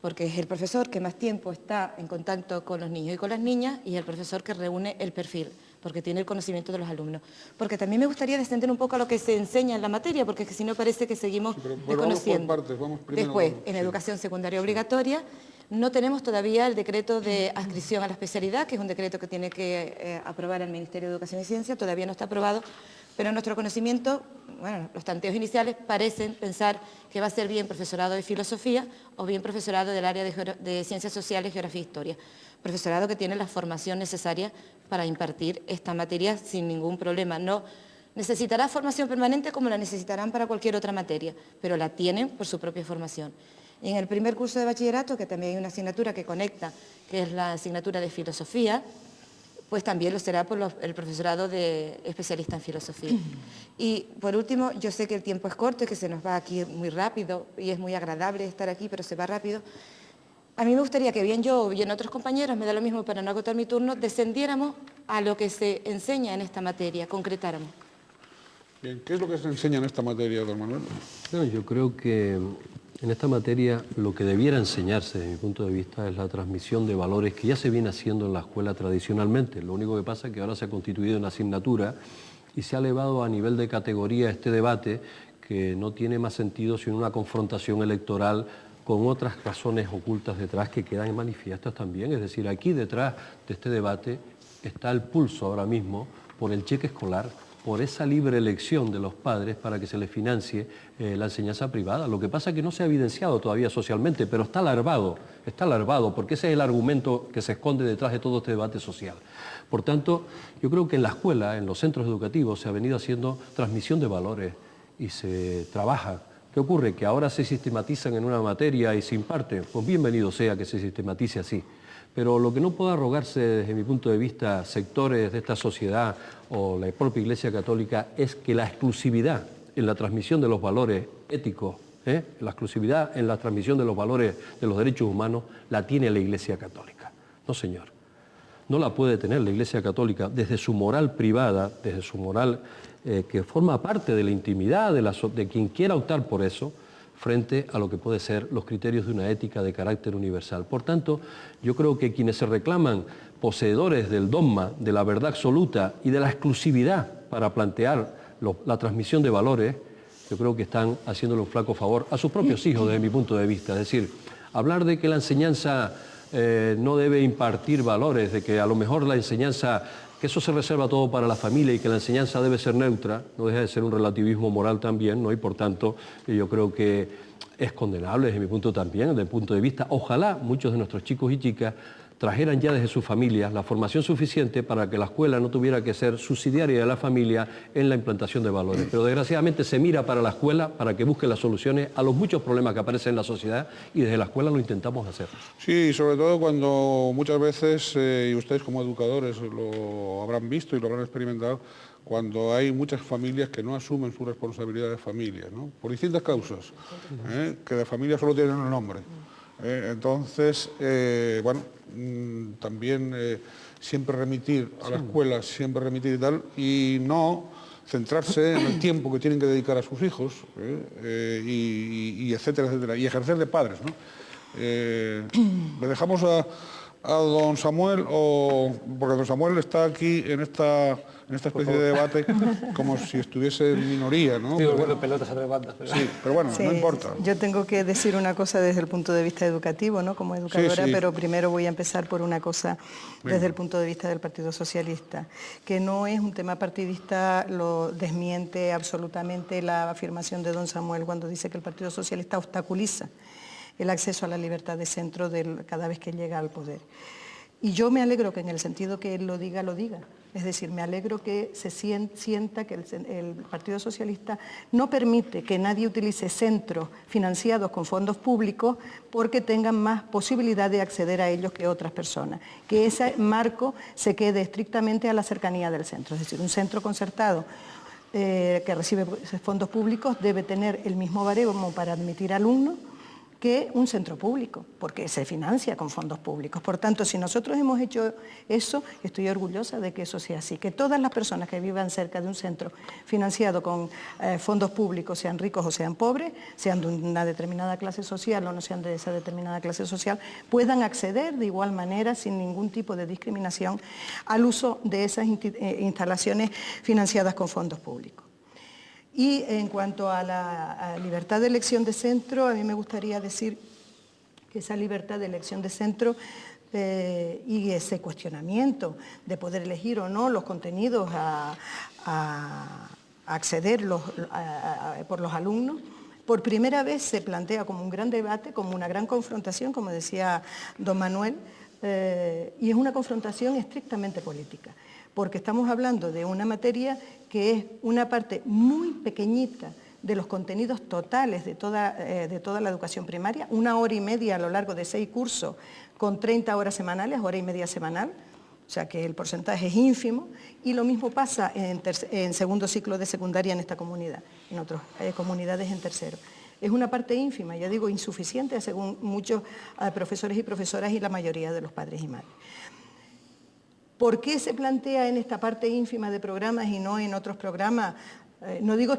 porque es el profesor que más tiempo está en contacto con los niños y con las niñas y el profesor que reúne el perfil, porque tiene el conocimiento de los alumnos. Porque también me gustaría descender un poco a lo que se enseña en la materia, porque si no parece que seguimos desconociendo. Vamos primero. Después, en educación secundaria obligatoria, no tenemos todavía el decreto de adscripción a la especialidad, que es un decreto que tiene que aprobar el Ministerio de Educación y Ciencia, todavía no está aprobado, pero en nuestro conocimiento, bueno, los tanteos iniciales parecen pensar que va a ser bien profesorado de filosofía o bien profesorado del área de ciencias sociales, geografía e historia. Profesorado que tiene la formación necesaria para impartir esta materia sin ningún problema. No necesitará formación permanente como la necesitarán para cualquier otra materia, pero la tienen por su propia formación. Y en el primer curso de bachillerato, que también hay una asignatura que conecta, que es la asignatura de filosofía, pues también lo será por el profesorado de especialista en filosofía. Y por último, yo sé que el tiempo es corto y que se nos va aquí muy rápido y es muy agradable estar aquí, pero se va rápido. A mí me gustaría que bien yo o bien otros compañeros, me da lo mismo para no agotar mi turno, descendiéramos a lo que se enseña en esta materia, concretáramos. Bien, ¿qué es lo que se enseña en esta materia, don Manuel? Bueno, yo creo que en esta materia lo que debiera enseñarse, desde mi punto de vista, es la transmisión de valores que ya se viene haciendo en la escuela tradicionalmente. Lo único que pasa es que ahora se ha constituido una asignatura y se ha elevado a nivel de categoría este debate que no tiene más sentido sino una confrontación electoral con otras razones ocultas detrás que quedan manifiestas también. Es decir, aquí detrás de este debate está el pulso ahora mismo por el cheque escolar, por esa libre elección de los padres para que se les financie la enseñanza privada. Lo que pasa es que no se ha evidenciado todavía socialmente, pero está alarmado, porque ese es el argumento que se esconde detrás de todo este debate social. Por tanto, yo creo que en la escuela, en los centros educativos, se ha venido haciendo transmisión de valores y se trabaja. ¿Qué ocurre? Que ahora se sistematizan en una materia y se imparten. Pues bienvenido sea que se sistematice así. Pero lo que no puede arrogarse desde mi punto de vista sectores de esta sociedad o la propia Iglesia Católica es que la exclusividad en la transmisión de los valores éticos, la exclusividad en la transmisión de los valores de los derechos humanos la tiene la Iglesia Católica. No, señor. no la puede tener la Iglesia Católica desde su moral privada, desde su moral que forma parte de la intimidad de quien quiera optar por eso, frente a lo que puede ser los criterios de una ética de carácter universal. Por tanto, yo creo que quienes se reclaman poseedores del dogma, de la verdad absoluta y de la exclusividad para plantear la transmisión de valores, yo creo que están haciéndole un flaco favor a sus propios hijos desde mi punto de vista. Es decir, hablar de que la enseñanza no debe impartir valores, de que a lo mejor la enseñanza, que eso se reserva todo para la familia y que la enseñanza debe ser neutra, no deja de ser un relativismo moral también, ¿no? Y por tanto yo creo que es condenable desde mi punto también, desde el punto de vista, ojalá muchos de nuestros chicos y chicas trajeran ya desde sus familias la formación suficiente para que la escuela no tuviera que ser subsidiaria de la familia en la implantación de valores. Pero desgraciadamente se mira para la escuela para que busque las soluciones a los muchos problemas que aparecen en la sociedad y desde la escuela lo intentamos hacer. Sí, sobre todo cuando muchas veces, y ustedes como educadores lo habrán visto y lo habrán experimentado, cuando hay muchas familias que no asumen su responsabilidad de familia, ¿no? Por distintas causas, que de familia solo tienen el nombre. Entonces, bueno, también siempre remitir a la escuela, siempre remitir y tal, y no centrarse en el tiempo que tienen que dedicar a sus hijos, y etcétera, etcétera, y ejercer de padres, ¿no? Le dejamos a don Samuel, porque don Samuel está aquí en esta especie de debate como si estuviese en minoría, ¿no? Sí, bueno, pelotas a tres bandas. Pero... Sí, pero bueno, sí, no importa. Yo tengo que decir una cosa desde el punto de vista educativo, ¿no? Como educadora, sí. Pero primero voy a empezar por una cosa desde el punto de vista del Partido Socialista, que no es un tema partidista, lo desmiente absolutamente la afirmación de don Samuel cuando dice que el Partido Socialista obstaculiza el acceso a la libertad de centro cada vez que llega al poder. Y yo me alegro que en el sentido que él lo diga. Es decir, me alegro que se sienta que el Partido Socialista no permite que nadie utilice centros financiados con fondos públicos porque tengan más posibilidad de acceder a ellos que otras personas. Que ese marco se quede estrictamente a la cercanía del centro. Es decir, un centro concertado que recibe fondos públicos debe tener el mismo baremo para admitir alumnos que un centro público, porque se financia con fondos públicos. Por tanto, si nosotros hemos hecho eso, estoy orgullosa de que eso sea así, que todas las personas que vivan cerca de un centro financiado con fondos públicos, sean ricos o sean pobres, sean de una determinada clase social o no sean de esa determinada clase social, puedan acceder de igual manera, sin ningún tipo de discriminación, al uso de esas instalaciones financiadas con fondos públicos. Y en cuanto a la libertad de elección de centro, a mí me gustaría decir que esa libertad de elección de centro y ese cuestionamiento de poder elegir o no los contenidos a acceder por los alumnos, por primera vez se plantea como un gran debate, como una gran confrontación, como decía don Manuel, y es una confrontación estrictamente política, porque estamos hablando de una materia que es una parte muy pequeñita de los contenidos totales de toda la educación primaria, 1 hora y media a lo largo de 6 cursos, con 30 horas semanales, hora y media semanal, o sea que el porcentaje es ínfimo, y lo mismo pasa en segundo ciclo de secundaria en esta comunidad, en otras comunidades en tercero. Es una parte ínfima, ya digo, insuficiente según muchos profesores y profesoras y la mayoría de los padres y madres. ¿Por qué se plantea en esta parte ínfima de programas y no en otros programas, no digo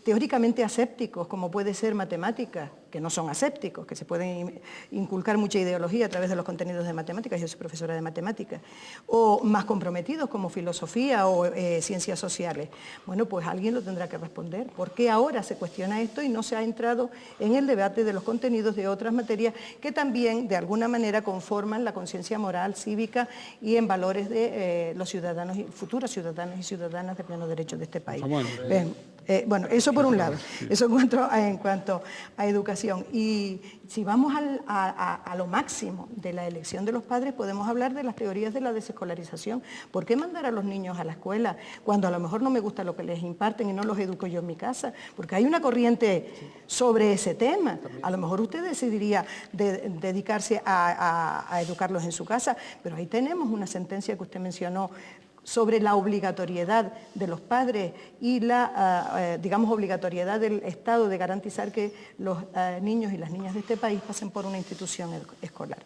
teóricamente asépticos, como puede ser matemáticas, que no son asépticos, que se pueden inculcar mucha ideología a través de los contenidos de matemáticas, yo soy profesora de matemáticas, o más comprometidos como filosofía o ciencias sociales? Bueno, pues alguien lo tendrá que responder. ¿Por qué ahora se cuestiona esto y no se ha entrado en el debate de los contenidos de otras materias que también, de alguna manera, conforman la conciencia moral, cívica y en valores de los ciudadanos, futuros ciudadanos y ciudadanas de pleno derecho de este país? Bueno, eso por un lado, eso en cuanto a educación. Y si vamos a lo máximo de la elección de los padres, podemos hablar de las teorías de la desescolarización. ¿Por qué mandar a los niños a la escuela cuando a lo mejor no me gusta lo que les imparten y no los educo yo en mi casa? Porque hay una corriente sobre ese tema. A lo mejor usted decidiría dedicarse a educarlos en su casa, pero ahí tenemos una sentencia que usted mencionó sobre la obligatoriedad de los padres y la, digamos, obligatoriedad del Estado de garantizar que los niños y las niñas de este país pasen por una institución escolar.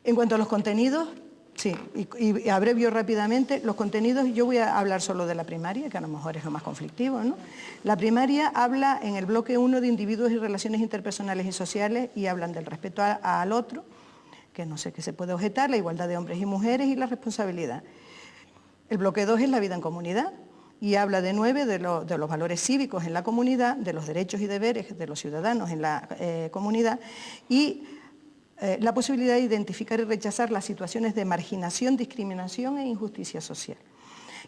En cuanto a los contenidos, Sí, y abrevio rápidamente los contenidos. Yo voy a hablar solo de la primaria, que a lo mejor es lo más conflictivo, ¿no? La primaria habla en el bloque 1 de individuos y relaciones interpersonales y sociales, y hablan del respeto al otro, que no sé qué se puede objetar, la igualdad de hombres y mujeres y la responsabilidad. El bloque 2 es la vida en comunidad, y habla de 9 de los valores cívicos en la comunidad, de los derechos y deberes de los ciudadanos en la comunidad, y la posibilidad de identificar y rechazar las situaciones de marginación, discriminación e injusticia social.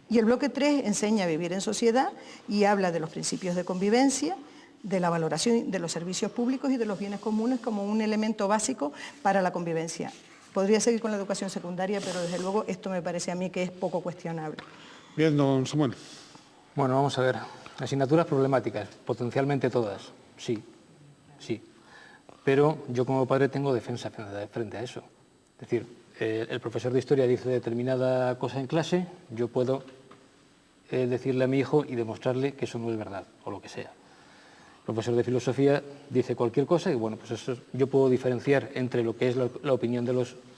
Y el bloque 3 enseña a vivir en sociedad y habla de los principios de convivencia, de la valoración de los servicios públicos y de los bienes comunes como un elemento básico para la convivencia. Podría seguir con la educación secundaria, pero desde luego esto me parece a mí que es poco cuestionable. Bien, don Samuel. Bueno, vamos a ver. Asignaturas problemáticas, potencialmente todas, sí, sí. Pero yo como padre tengo defensa frente a eso. Es decir, el profesor de historia dice determinada cosa en clase, yo puedo decirle a mi hijo y demostrarle que eso no es verdad, o lo que sea. El profesor de filosofía dice cualquier cosa y bueno, pues eso, yo puedo diferenciar entre lo que es la opinión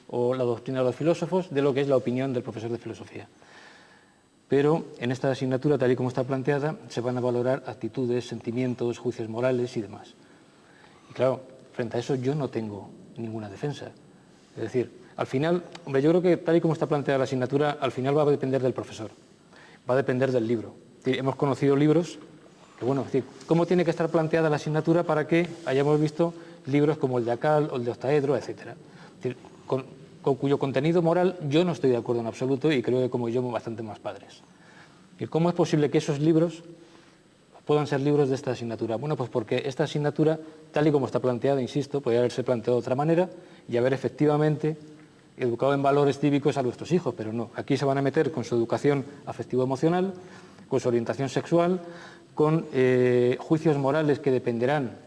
o la doctrina de los filósofos de lo que es la opinión del profesor de filosofía. Pero en esta asignatura, tal y como está planteada, se van a valorar actitudes, sentimientos, juicios morales y demás. Y claro, frente a eso yo no tengo ninguna defensa. Es decir, al final, hombre, yo creo que tal y como está planteada la asignatura, al final va a depender del profesor, va a depender del libro. Es decir, hemos conocido libros que, bueno, es decir, cómo tiene que estar planteada la asignatura para que hayamos visto libros como el de Acal o el de Ostaedro, etc. Es decir, con cuyo contenido moral yo no estoy de acuerdo en absoluto y creo que como yo bastante más padres. ¿Y cómo es posible que esos libros puedan ser libros de esta asignatura? Bueno, pues porque esta asignatura, tal y como está planteada, insisto, podría haberse planteado de otra manera y haber efectivamente educado en valores cívicos a nuestros hijos, pero no. Aquí se van a meter con su educación afectivo-emocional, con su orientación sexual, con juicios morales que dependerán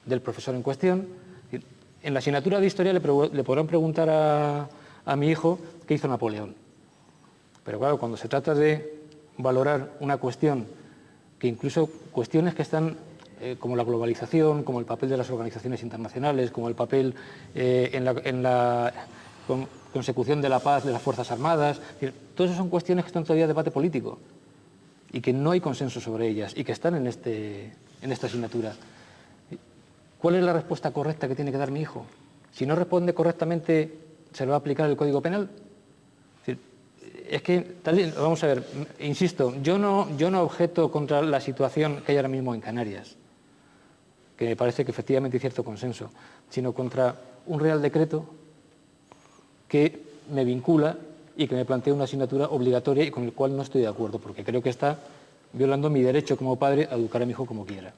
del profesor en cuestión. En la asignatura de historia le podrán preguntar a mi hijo qué hizo Napoleón. Pero claro, cuando se trata de valorar una cuestión, que incluso cuestiones que están como la globalización, como el papel de las organizaciones internacionales, como el papel en la consecución de la paz de las Fuerzas Armadas, es decir, todas esas son cuestiones que están todavía en debate político y que no hay consenso sobre ellas y que están en esta asignatura. ¿Cuál es la respuesta correcta que tiene que dar mi hijo? Si no responde correctamente, ¿se le va a aplicar el Código Penal? Es que, vamos a ver, insisto, yo no objeto contra la situación que hay ahora mismo en Canarias, que me parece que efectivamente hay cierto consenso, sino contra un Real Decreto que me vincula y que me plantea una asignatura obligatoria y con el cual no estoy de acuerdo, porque creo que está violando mi derecho como padre a educar a mi hijo como quiera.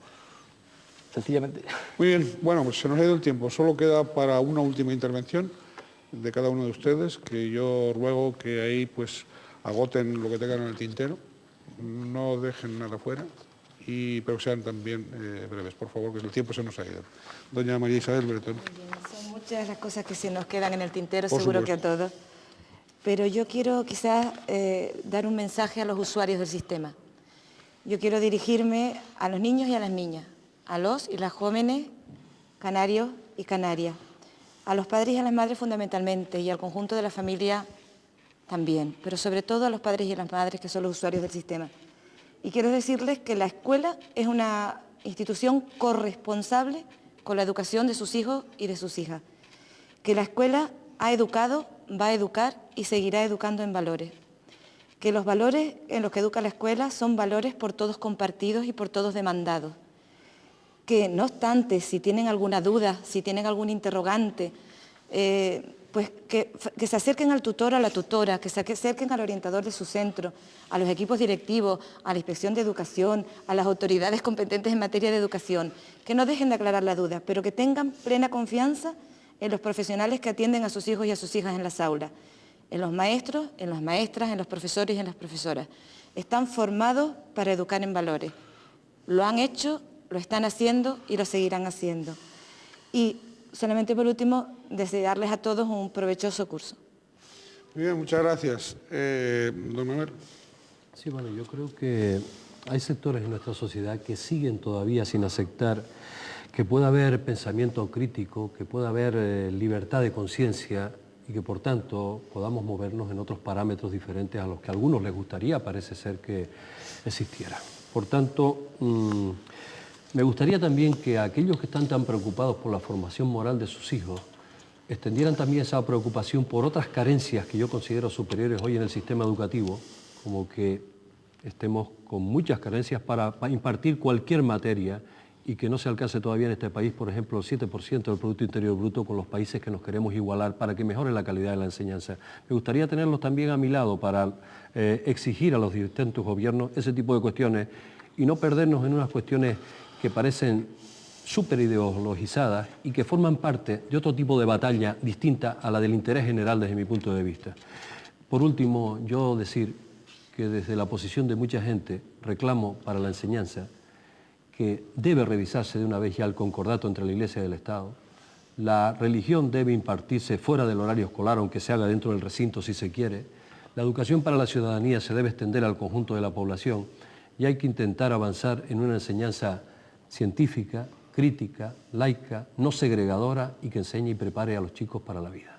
Sencillamente. Muy bien, bueno, pues se nos ha ido el tiempo. Solo queda para una última intervención de cada uno de ustedes, que yo ruego que ahí pues agoten lo que tengan en el tintero, no dejen nada fuera, pero que sean también breves, por favor, que el tiempo se nos ha ido. Doña María Isabel Bretón. Son muchas las cosas que se nos quedan en el tintero, seguro que a todos. Pero yo quiero quizás dar un mensaje a los usuarios del sistema. Yo quiero dirigirme a los niños y a las niñas, a los y las jóvenes canarios y canarias, a los padres y a las madres fundamentalmente y al conjunto de la familia también, pero sobre todo a los padres y a las madres que son los usuarios del sistema. Y quiero decirles que la escuela es una institución corresponsable con la educación de sus hijos y de sus hijas, que la escuela ha educado, va a educar y seguirá educando en valores, que los valores en los que educa la escuela son valores por todos compartidos y por todos demandados, que no obstante, si tienen alguna duda, si tienen algún interrogante, pues que se acerquen al tutor o a la tutora, que se acerquen al orientador de su centro, a los equipos directivos, a la inspección de educación, a las autoridades competentes en materia de educación, que no dejen de aclarar la duda, pero que tengan plena confianza en los profesionales que atienden a sus hijos y a sus hijas en las aulas, en los maestros, en las maestras, en los profesores y en las profesoras. Están formados para educar en valores. Lo han hecho, lo están haciendo y lo seguirán haciendo. Y solamente por último, desearles a todos un provechoso curso. Muy bien, muchas gracias. Don Manuel. Sí, bueno, yo creo que hay sectores en nuestra sociedad que siguen todavía sin aceptar que pueda haber pensamiento crítico, que pueda haber libertad de conciencia y que por tanto podamos movernos en otros parámetros diferentes a los que a algunos les gustaría, parece ser que existiera. Por tanto, me gustaría también que aquellos que están tan preocupados por la formación moral de sus hijos extendieran también esa preocupación por otras carencias que yo considero superiores hoy en el sistema educativo, como que estemos con muchas carencias para impartir cualquier materia y que no se alcance todavía en este país, por ejemplo, el 7% del Producto Interior Bruto con los países que nos queremos igualar para que mejore la calidad de la enseñanza. Me gustaría tenerlos también a mi lado para exigir a los distintos gobiernos ese tipo de cuestiones y no perdernos en unas cuestiones que parecen súper ideologizadas y que forman parte de otro tipo de batalla distinta a la del interés general desde mi punto de vista. Por último, yo decir que desde la posición de mucha gente reclamo para la enseñanza que debe revisarse de una vez ya el concordato entre la Iglesia y el Estado. La religión debe impartirse fuera del horario escolar, aunque se haga dentro del recinto si se quiere. La educación para la ciudadanía se debe extender al conjunto de la población y hay que intentar avanzar en una enseñanza científica, crítica, laica, no segregadora y que enseñe y prepare a los chicos para la vida.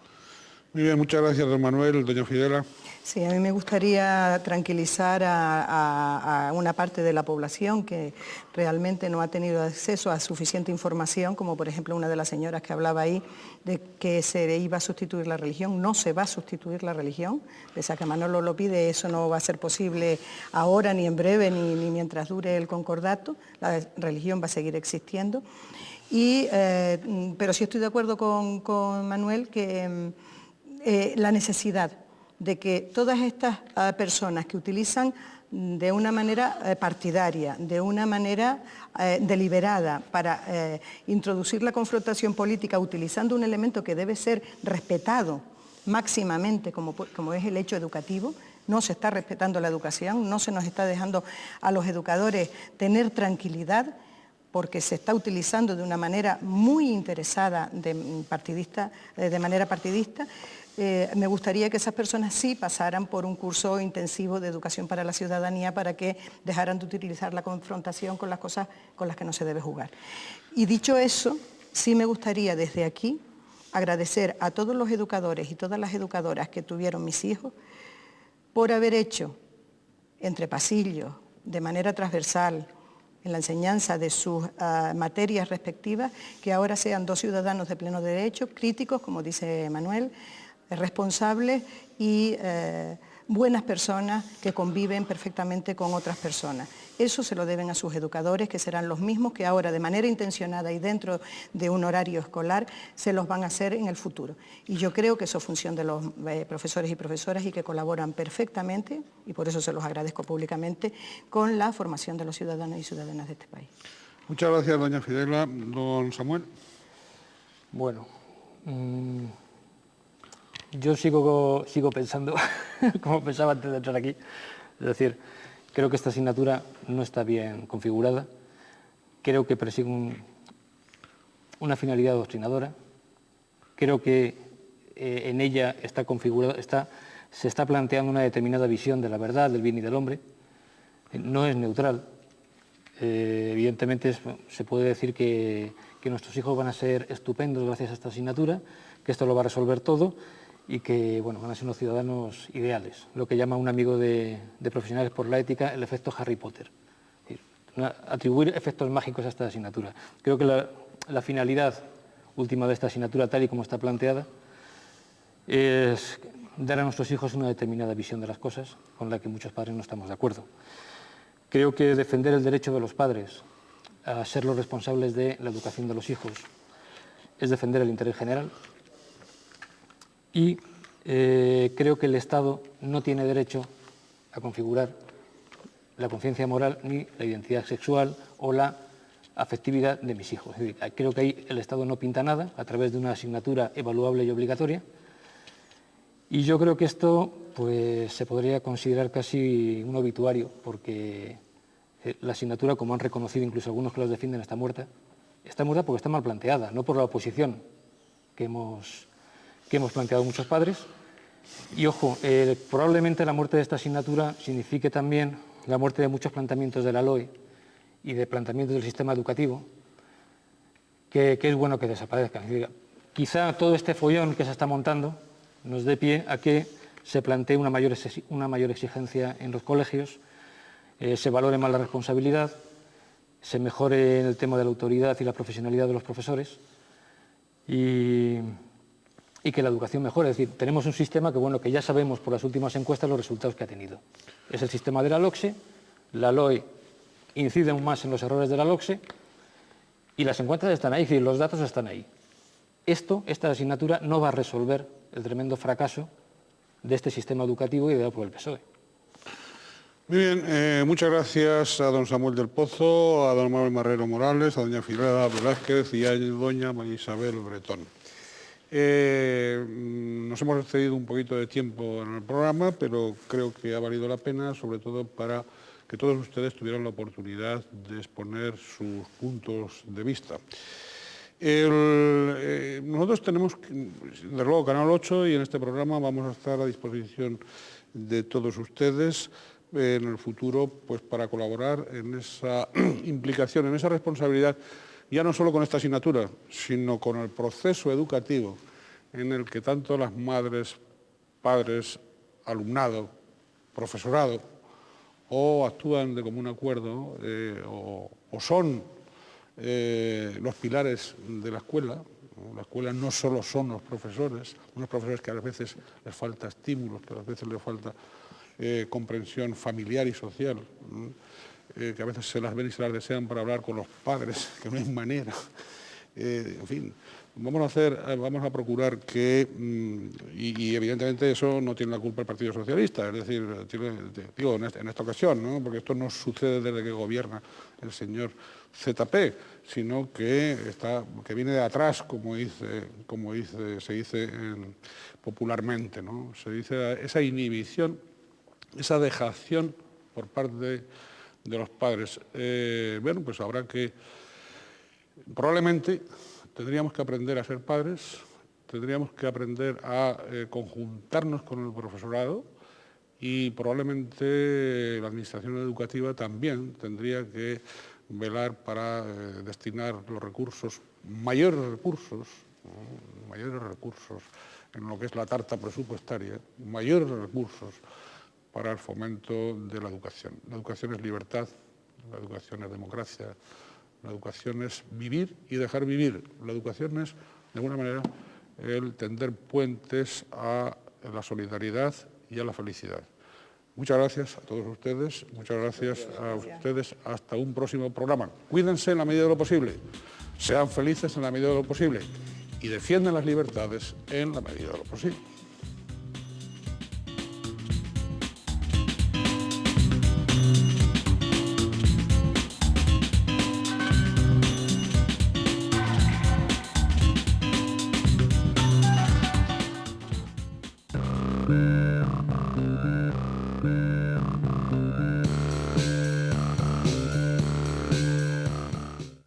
Muy bien, muchas gracias, don Manuel. Doña Fidela. Sí, a mí me gustaría tranquilizar a una parte de la población que realmente no ha tenido acceso a suficiente información, como por ejemplo una de las señoras que hablaba ahí de que se iba a sustituir la religión. No se va a sustituir la religión, pese a que Manolo lo pide, eso no va a ser posible ahora, ni en breve, ni mientras dure el concordato. La religión va a seguir existiendo. Pero sí estoy de acuerdo con Manuel que la necesidad de que todas estas personas que utilizan de una manera partidaria, de una manera deliberada para introducir la confrontación política utilizando un elemento que debe ser respetado máximamente como es el hecho educativo, no se está respetando la educación, no se nos está dejando a los educadores tener tranquilidad porque se está utilizando de una manera muy interesada de manera partidista. Me gustaría que esas personas sí pasaran por un curso intensivo de educación para la ciudadanía para que dejaran de utilizar la confrontación con las cosas con las que no se debe jugar. Y dicho eso, sí me gustaría desde aquí agradecer a todos los educadores y todas las educadoras que tuvieron mis hijos por haber hecho entre pasillos, de manera transversal, en la enseñanza de sus materias respectivas, que ahora sean dos ciudadanos de pleno derecho, críticos, como dice Manuel, responsables y buenas personas que conviven perfectamente con otras personas. Eso se lo deben a sus educadores, que serán los mismos que ahora, de manera intencionada y dentro de un horario escolar, se los van a hacer en el futuro. Y yo creo que eso es función de los profesores y profesoras y que colaboran perfectamente, y por eso se los agradezco públicamente, con la formación de los ciudadanos y ciudadanas de este país. Muchas gracias, doña Fidela. Don Samuel. Bueno, yo sigo pensando, como pensaba antes de entrar aquí, es decir, creo que esta asignatura no está bien configurada, creo que persigue una finalidad adoctrinadora, creo que en ella está configurada, se está planteando una determinada visión de la verdad, del bien y del hombre, no es neutral. Evidentemente se puede decir que nuestros hijos van a ser estupendos gracias a esta asignatura, que esto lo va a resolver todo y que bueno, van a ser unos ciudadanos ideales, lo que llama un amigo de profesionales por la ética el efecto Harry Potter. Es decir, atribuir efectos mágicos a esta asignatura. Creo que la finalidad última de esta asignatura, tal y como está planteada, es dar a nuestros hijos una determinada visión de las cosas con la que muchos padres no estamos de acuerdo. Creo que defender el derecho de los padres a ser los responsables de la educación de los hijos es defender el interés general y creo que el Estado no tiene derecho a configurar la conciencia moral ni la identidad sexual o la afectividad de mis hijos. Es decir, creo que ahí el Estado no pinta nada a través de una asignatura evaluable y obligatoria y yo creo que esto pues, se podría considerar casi un obituario porque la asignatura, como han reconocido incluso algunos que los defienden, está muerta porque está mal planteada, no por la oposición que hemos planteado muchos padres. Y ojo, probablemente la muerte de esta asignatura signifique también la muerte de muchos planteamientos de la LOE y de planteamientos del sistema educativo, que es bueno que desaparezcan. Quizá todo este follón que se está montando nos dé pie a que se plantee una mayor exigencia en los colegios, se valore más la responsabilidad, se mejore el tema de la autoridad y la profesionalidad de los profesores y que la educación mejore. Es decir, tenemos un sistema que, bueno, que ya sabemos por las últimas encuestas los resultados que ha tenido. Es el sistema de la LOCSE, la LOE incide aún más en los errores de la LOCSE y las encuestas están ahí, es decir, los datos están ahí. Esta asignatura no va a resolver el tremendo fracaso de este sistema educativo ideado por el PSOE. Muy bien, muchas gracias a don Samuel del Pozo, a don Manuel Marrero Morales, a doña Filomena Velázquez y a doña María Isabel Bretón. Nos hemos excedido un poquito de tiempo en el programa, pero creo que ha valido la pena, sobre todo para que todos ustedes tuvieran la oportunidad de exponer sus puntos de vista. Nosotros tenemos, desde luego, Canal 8 y en este programa vamos a estar a disposición de todos ustedes en el futuro, pues para colaborar en esa implicación, en esa responsabilidad, ya no solo con esta asignatura, sino con el proceso educativo en el que tanto las madres, padres, alumnado, profesorado, o actúan de común acuerdo o son los pilares de la escuela. La escuela no solo son los profesores, unos profesores que a veces les falta estímulos, que a veces les falta comprensión familiar y social, que a veces se las ven y se las desean para hablar con los padres, que no hay manera. En fin, vamos a procurar que, y evidentemente eso no tiene la culpa el Partido Socialista, es decir, digo, en esta ocasión, ¿no? Porque esto no sucede desde que gobierna el señor ZP, sino que viene de atrás, como se dice popularmente, ¿no? Se dice esa inhibición, esa dejación por parte de los padres. Bueno, pues habrá que, probablemente tendríamos que aprender a ser padres, tendríamos que aprender a conjuntarnos con el profesorado y probablemente la administración educativa también tendría que velar para destinar los recursos, mayores recursos en lo que es la tarta presupuestaria, mayores recursos para el fomento de la educación. La educación es libertad, la educación es democracia, la educación es vivir y dejar vivir. La educación es, de alguna manera, el tender puentes a la solidaridad y a la felicidad. Muchas gracias a todos ustedes, muchas gracias a ustedes. Hasta un próximo programa. Cuídense en la medida de lo posible, sean felices en la medida de lo posible y defiendan las libertades en la medida de lo posible.